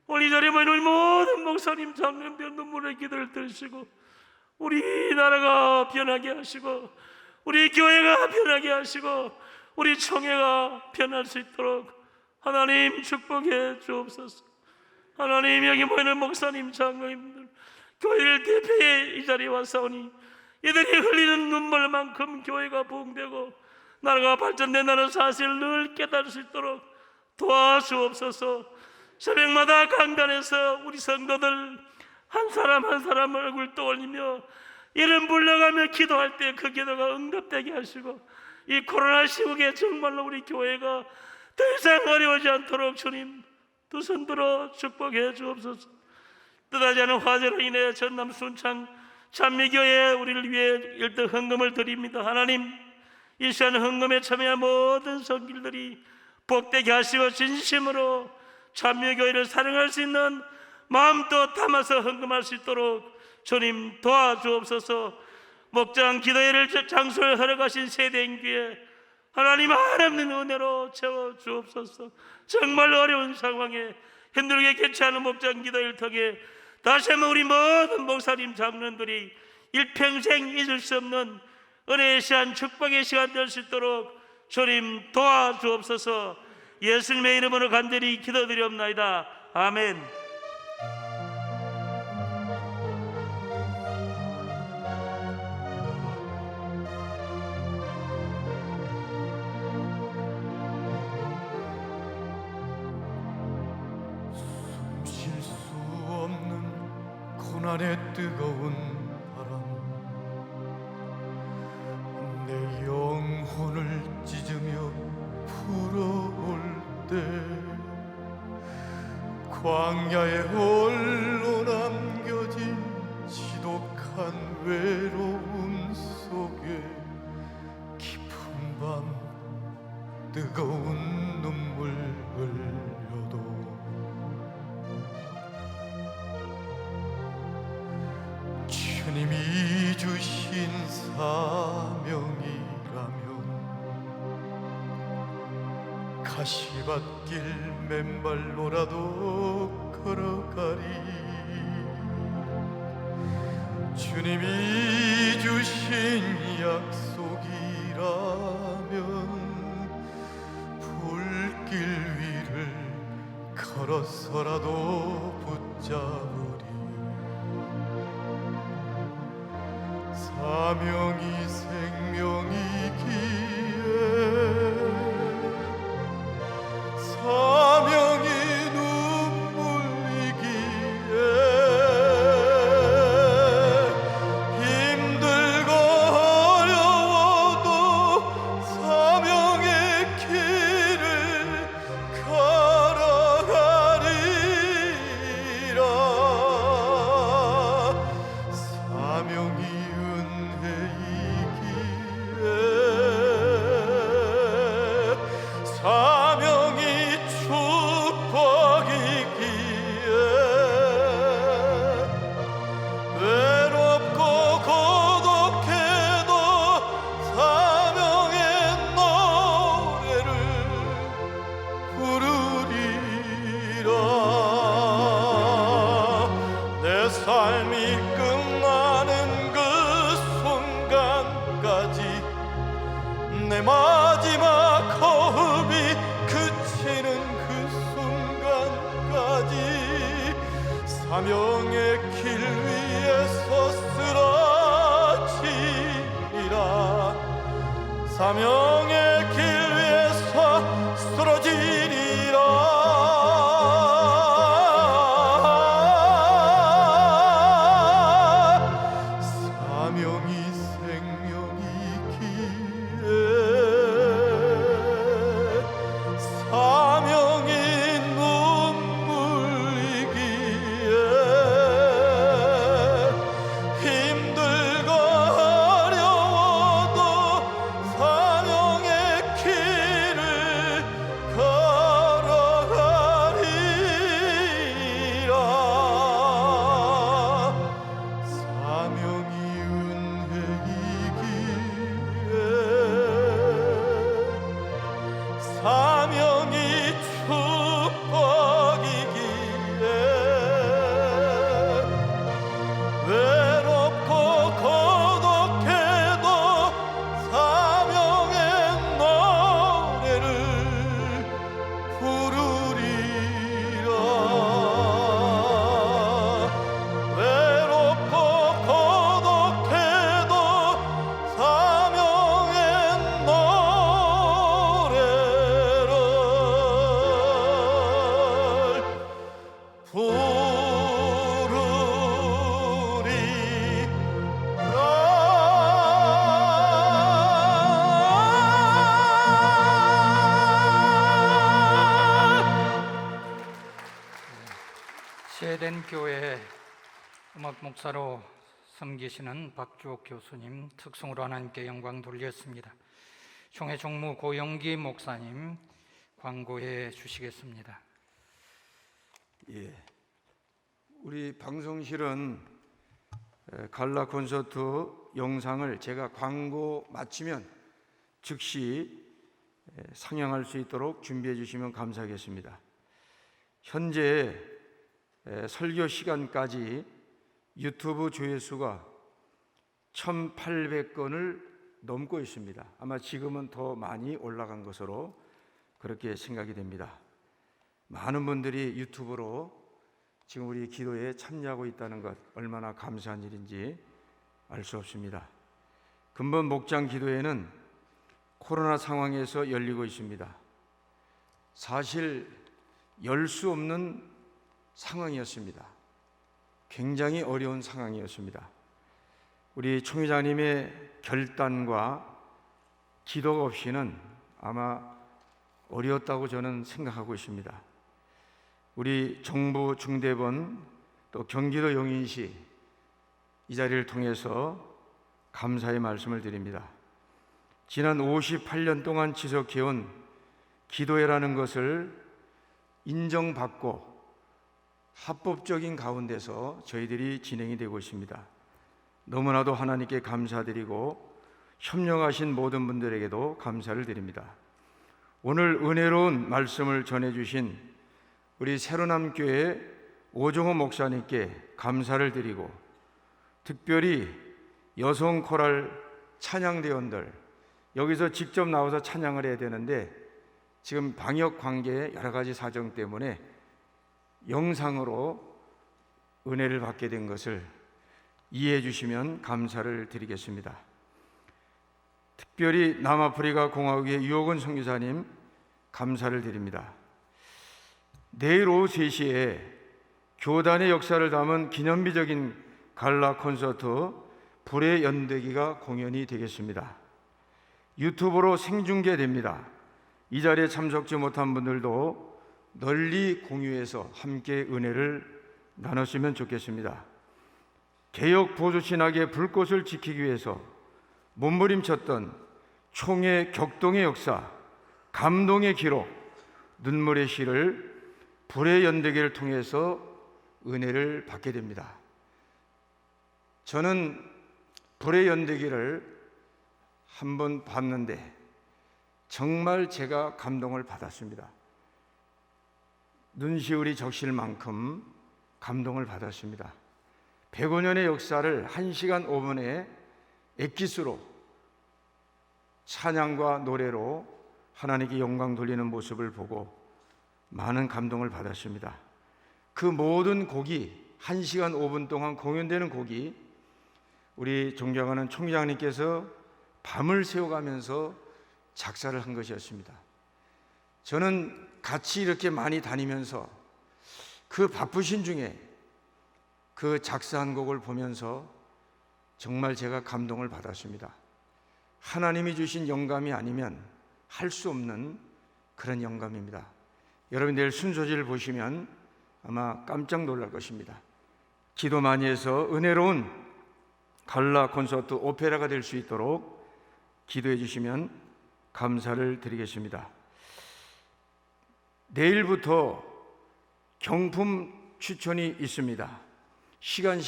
오늘 이 자리에 모인 우리 모든 목사님 장로님들 눈물의 기도를 들으시고 우리나라가 변하게 하시고 우리 교회가 변하게 하시고 우리 총회가 변할 수 있도록 하나님 축복해 주옵소서. 하나님, 여기 모이는 목사님 장로님들 교회를 대표해 이 자리에 왔사오니 이들이 흘리는 눈물만큼 교회가 부흥되고 나라가 발전된다는 사실을 늘 깨달을 수 있도록 도와주옵소서. 새벽마다 강단에서 우리 성도들 한 사람 한 사람 얼굴 떠올리며 이름 불러가며 기도할 때 그 기도가 응답되게 하시고 이 코로나 시국에 정말로 우리 교회가 더 이상 어려워지 않도록 주님 두 손 들어 축복해 주옵소서. 뜻하지 않은 화재로 인해 전남 순창 찬미교회 우리를 위해 일등 헌금을 드립니다. 하나님, 이 시간 헌금에 참여한 모든 성길들이 복되게 하시고 진심으로 찬미교회를 사랑할 수 있는 마음도 담아서 헌금할 수 있도록 주님 도와주옵소서. 목장 기도회를 장소에 허락하신 세대인교회 하나님 하나님 은혜로 채워주옵소서. 정말 어려운 상황에 힘들게 개최하는 목장 기도회를 통해 다시 한번 우리 모든 목사님 장로님들이 일평생 잊을 수 없는 은혜의 시간 축복의 시간 될 수 있도록 주님 도와주옵소서. 예수님의 이름으로 간절히 기도드리옵나이다. 아멘. 쉴 수 없는 고난의 뜨거운 바람, 내 영혼을 찢으며 불어올 때 광야에 홀로 남겨진 지독한 외로움 속에 깊은 밤 뜨거운 눈물 흘려도 주님이 주신 사명이라면 가시밭길 맨발로라도 걸어가리. 주님이 주신 약속이라면 불길 위를 걸어서라도 붙잡으리. 사명이 생명이기에 사명이 눈물이기에 힘들고 내 마지막 호흡이 그치는 그 순간까지 사명의 길 위에서 쓰러지리라. 사명의 길 위에서 쓰러지리라. 사명이 생명이기에 사명이 눈물이기에 힘들고 어려워도 사명의 길을 걸어가리라. 사명이 은혜이기에 사명이 축복이기에 외롭고 고독해도 사명의 노래를 부르리라. 외롭고 고독해도 사명의 노래를 스웨덴 교회 음악 목사로 섬기시는 박주옥 교수님 특성으로 하나님께 영광 돌렸습니다. 총회 총무 고영기 목사님 광고해 주시겠습니다. 예, 우리 방송실은 갈라 콘서트 영상을 제가 광고 마치면 즉시 상영할 수 있도록 준비해 주시면 감사하겠습니다. 현재 설교 시간까지 유튜브 조회수가 1,800건을 넘고 있습니다. 아마 지금은 더 많이 올라간 것으로 그렇게 생각이 됩니다. 많은 분들이 유튜브로 지금 우리 기도에 참여하고 있다는 것 얼마나 감사한 일인지 알 수 없습니다. 근본 목장 기도회는 코로나 상황에서 열리고 있습니다. 사실 열 수 없는 상황이었습니다. 굉장히 어려운 상황이었습니다. 우리 총회장님의 결단과 기도가 없이는 아마 어려웠다고 저는 생각하고 있습니다. 우리 정부 중대본 또 경기도 용인시 이 자리를 통해서 감사의 말씀을 드립니다. 지난 58년 동안 지속해온 기도회라는 것을 인정받고 합법적인 가운데서 저희들이 진행이 되고 있습니다. 너무나도 하나님께 감사드리고 협력하신 모든 분들에게도 감사를 드립니다. 오늘 은혜로운 말씀을 전해주신 우리 새로남교회 오종호 목사님께 감사를 드리고 특별히 여성 코랄 찬양대원들 여기서 직접 나와서 찬양을 해야 되는데 지금 방역 관계 여러 가지 사정 때문에 영상으로 은혜를 받게 된 것을 이해해 주시면 감사를 드리겠습니다. 특별히 남아프리카 공화국의 유호근 선교사님 감사를 드립니다. 내일 오후 3시에 교단의 역사를 담은 기념비적인 갈라 콘서트 불의 연대기가 공연이 되겠습니다. 유튜브로 생중계됩니다. 이 자리에 참석지 못한 분들도 널리 공유해서 함께 은혜를 나눴으면 좋겠습니다. 개혁 보수신학의 불꽃을 지키기 위해서 몸부림쳤던 총회 격동의 역사, 감동의 기록, 눈물의 시를 불의 연대기를 통해서 은혜를 받게 됩니다. 저는 불의 연대기를 한번 봤는데 정말 제가 감동을 받았습니다. 눈시울이 적실 만큼 감동을 받았습니다. 105년의 역사를 1시간 5분의 엑기스로 찬양과 노래로 하나님께 영광 돌리는 모습을 보고 많은 감동을 받았습니다. 그 모든 곡이 1시간 5분 동안 공연되는 곡이 우리 존경하는 총장님께서 밤을 새워가면서 작사를 한 것이었습니다. 저는 같이 이렇게 많이 다니면서 그 바쁘신 중에 그 작사한 곡을 보면서 정말 제가 감동을 받았습니다. 하나님이 주신 영감이 아니면 할 수 없는 그런 영감입니다. 여러분 내일 순서지를 보시면 아마 깜짝 놀랄 것입니다. 기도 많이 해서 은혜로운 갈라 콘서트 오페라가 될 수 있도록 기도해 주시면 감사를 드리겠습니다. 내일부터 경품 추천이 있습니다. 시간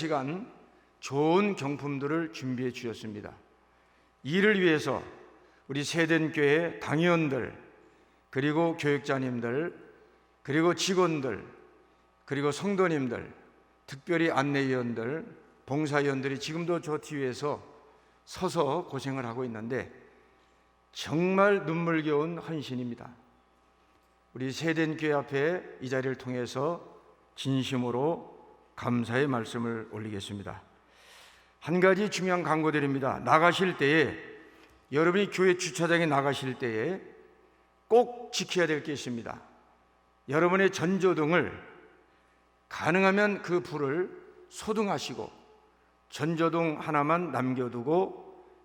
좋은 경품들을 준비해 주셨습니다. 이를 위해서 우리 세덴교회 당회원들, 그리고 교육자님들, 그리고 직원들, 그리고 성도님들, 특별히 안내위원들, 봉사위원들이 지금도 저 뒤에서 서서 고생을 하고 있는데 정말 눈물겨운 헌신입니다. 우리 세덴교회 앞에 이 자리를 통해서 진심으로 감사의 말씀을 올리겠습니다. 한 가지 중요한 광고드립니다. 나가실 때에, 여러분이 교회 주차장에 나가실 때에 꼭 지켜야 될 게 있습니다. 여러분의 전조등을 가능하면 그 불을 소등하시고 전조등 하나만 남겨두고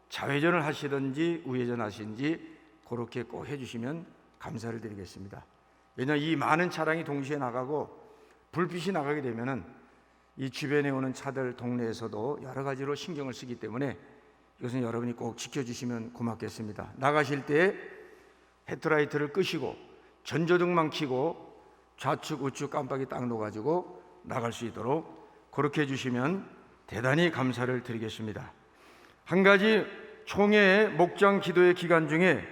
좌회전을 하시든지 우회전 하시든지 그렇게 꼭 해주시면 감사를 드리겠습니다. 왜냐하면 이 많은 차량이 동시에 나가고 불빛이 나가게 되면은 이 주변에 오는 차들 동네에서도 여러 가지로 신경을 쓰기 때문에 이것은 여러분이 꼭 지켜주시면 고맙겠습니다. 나가실 때 헤드라이트를 끄시고 전조등만 켜고 좌측 우측 깜빡이 딱 놓아가지고 나갈 수 있도록 그렇게 해주시면 대단히 감사를 드리겠습니다. 한 가지 총회 목장 기도회 기간 중에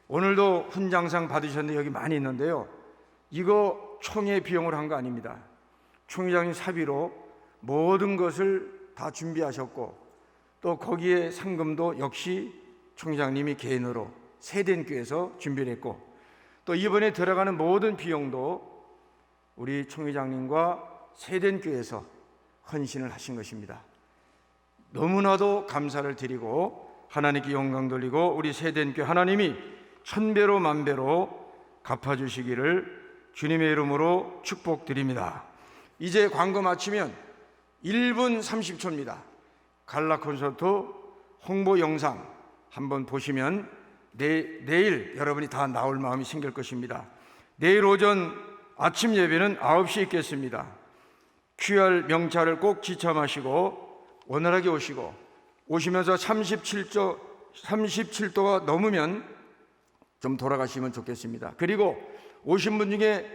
오늘도 훈장상 받으셨는데 여기 많이 있는데요, 이거 총회 비용으로 한 거 아닙니다. 총회장님 사비로 모든 것을 다 준비하셨고 또 거기에 상금도 역시 총회장님이 개인으로 세덴교에서 준비를 했고 또 이번에 들어가는 모든 비용도 우리 총회장님과 세덴교에서 헌신을 하신 것입니다. 너무나도 감사를 드리고 하나님께 영광 돌리고 우리 세덴교 하나님이 천배로 만배로 갚아주시기를 주님의 이름으로 축복드립니다. 이제 광고 마치면 1분 30초입니다. 갈라 콘서트 홍보 영상 한번 보시면 내일 여러분이 다 나올 마음이 생길 것입니다. 내일 오전 아침 예배는 9시에 있겠습니다. QR 명찰을 꼭 지참하시고 원활하게 오시고 오시면서 37도가 넘으면 좀 돌아가시면 좋겠습니다. 그리고 오신 분 중에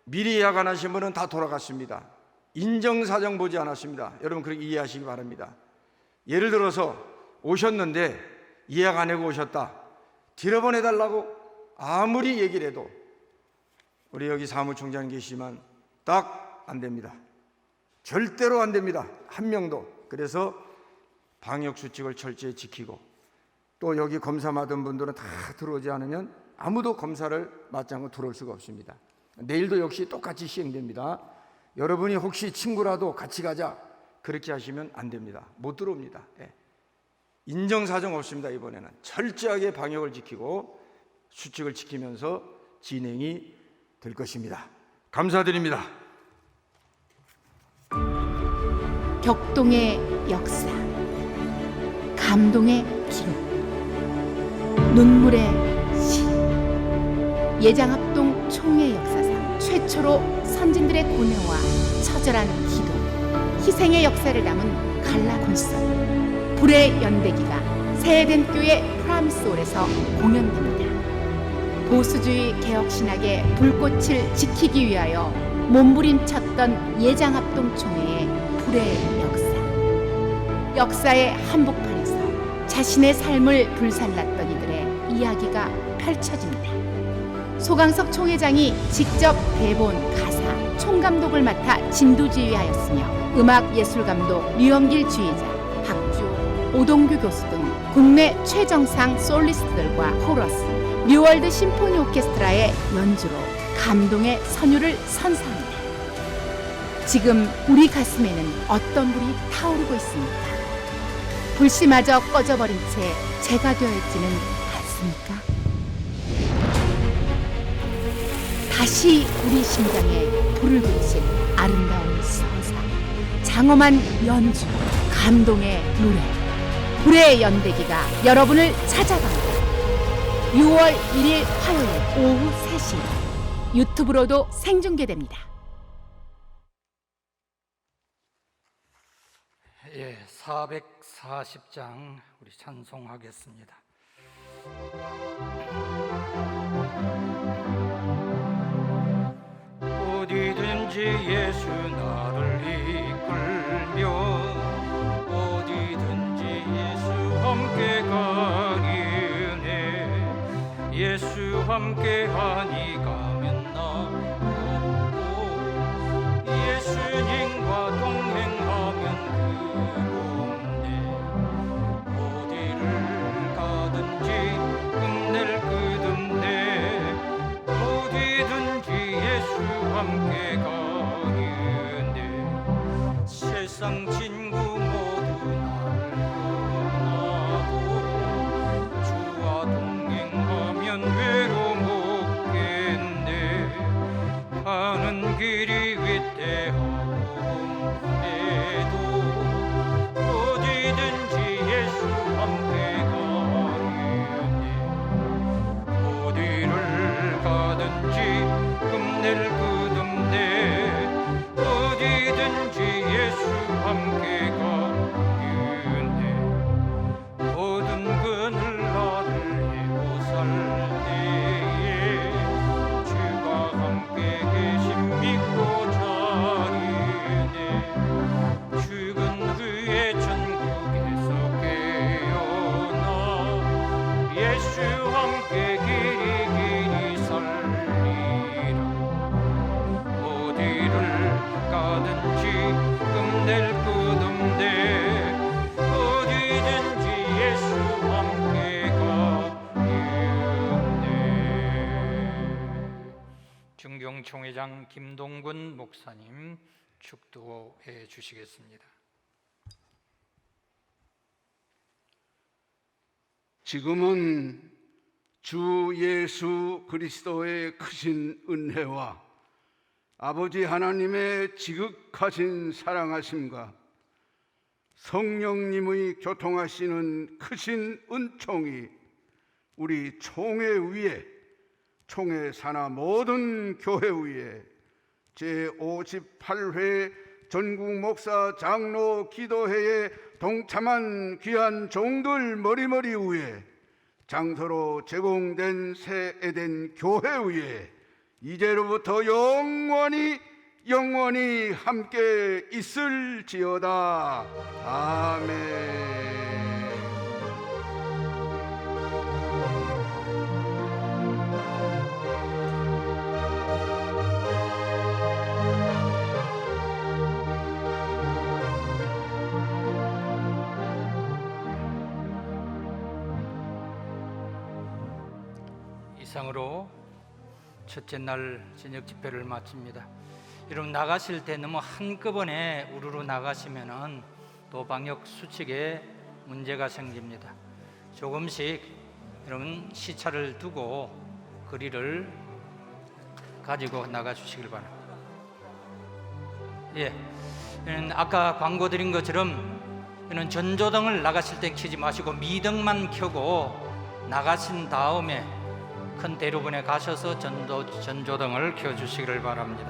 미리 예약 안 하신 분은 다 돌아갔습니다. 인정사정 보지 않았습니다. 여러분 그렇게 이해하시기 바랍니다. 예를 들어서 오셨는데 예약 안 하고 오셨다, 들여보내달라고 아무리 얘기를 해도 우리 여기 사무총장 계시지만 딱 안 됩니다. 절대로 안 됩니다. 한 명도. 그래서 방역수칙을 철저히 지키고 또 여기 검사 받은 분들은 다 들어오지 않으면 아무도 검사를 맞지 않고 들어올 수가 없습니다. 내일도 역시 똑같이 시행됩니다. 여러분이 혹시 친구라도 같이 가자 그렇게 하시면 안 됩니다. 못 들어옵니다. 인정사정 없습니다. 이번에는 철저하게 방역을 지키고 수칙을 지키면서 진행이 될 것입니다. 감사드립니다. 격동의 역사, 감동의 기록, 눈물의 시, 예장합동 총회 역사상 최초로 선진들의 고뇌와 처절한 기도, 희생의 역사를 담은 갈라 콘서트, 불의 연대기가 세덴교회 프라미스홀에서 공연됩니다. 보수주의 개혁신학의 불꽃을 지키기 위하여 몸부림쳤던 예장합동 총회의 불의 역사의 한복판에서 자신의 삶을 불살랐던 이들의 이야기가 펼쳐집니다. 소강석 총회장이 직접 대본, 가사, 총감독을 맡아 진두지휘하였으며 음악예술감독 류영길 지휘자, 박주, 오동규 교수 등 국내 최정상 솔리스트들과 코러스, 뉴월드 심포니 오케스트라의 연주로 감동의 선율을 선사합니다. 지금 우리 가슴에는 어떤 불이 타오르고 있습니까? 불씨마저 꺼져버린 채 재가 되어있지는 않습니까? 다시 우리 심장에 불을 붙인 아름다운 서사, 장엄한 연주, 감동의 노래, 불의 연대기가 여러분을 찾아갑니다. 6월 1일 화요일 오후 3시 유튜브로도 생중계됩니다. 예, 440장 우리 찬송하겠습니다. 어디든지 예수 나를 이끌며 어디든지 예수 함께 가기네 예수 함께 하니 가면 나 없고 예수님과 동행하면 어디를 가든지 끝낼 끝없네 어디든지 예수 함께 가기네 세상 친구 모두 나를 떠나도 주와 동행하면 외로움 없겠네 가는 길이 위태하고 험해도 어디든지 예수 함께 가기네 어디를 가든지 끝낼 끝없네 어디든지 예수 함께 가기네 모든 그늘 나를 해고 살 때에 주가 함께 계심 믿고 자리네 죽은 후에 천국에서 깨어나 예수 함께 길이 살리라 어디를 가든지 끝낼 끝없네 어디든지 예수 함께 가기네. 중경총회장 김동근 목사님 축도해 주시겠습니다. 지금은 주 예수 그리스도의 크신 은혜와 아버지 하나님의 지극하신 사랑하심과 성령님의 교통하시는 크신 은총이 우리 총회 위에 총회 산하 모든 교회 위에 제58회 전국 목사 장로 기도회에 동참한 귀한 종들 머리머리 위에 장소로 제공된 새 에덴 교회 위에 이제로부터 영원히 함께 있을지어다. 아멘. 이상으로 첫째 날 저녁 집회를 마칩니다. 여러분 나가실 때 너무 한꺼번에 우르르 나가시면은 또 방역 수칙에 문제가 생깁니다. 조금씩 여러분 시차를 두고 거리를 가지고 나가 주시길 바랍니다. 예, 아까 광고 드린 것처럼 이는 전조등을 나가실 때 켜지 마시고 미등만 켜고 나가신 다음에 큰 대로변에 가셔서 전조등을 켜주시기를 바랍니다.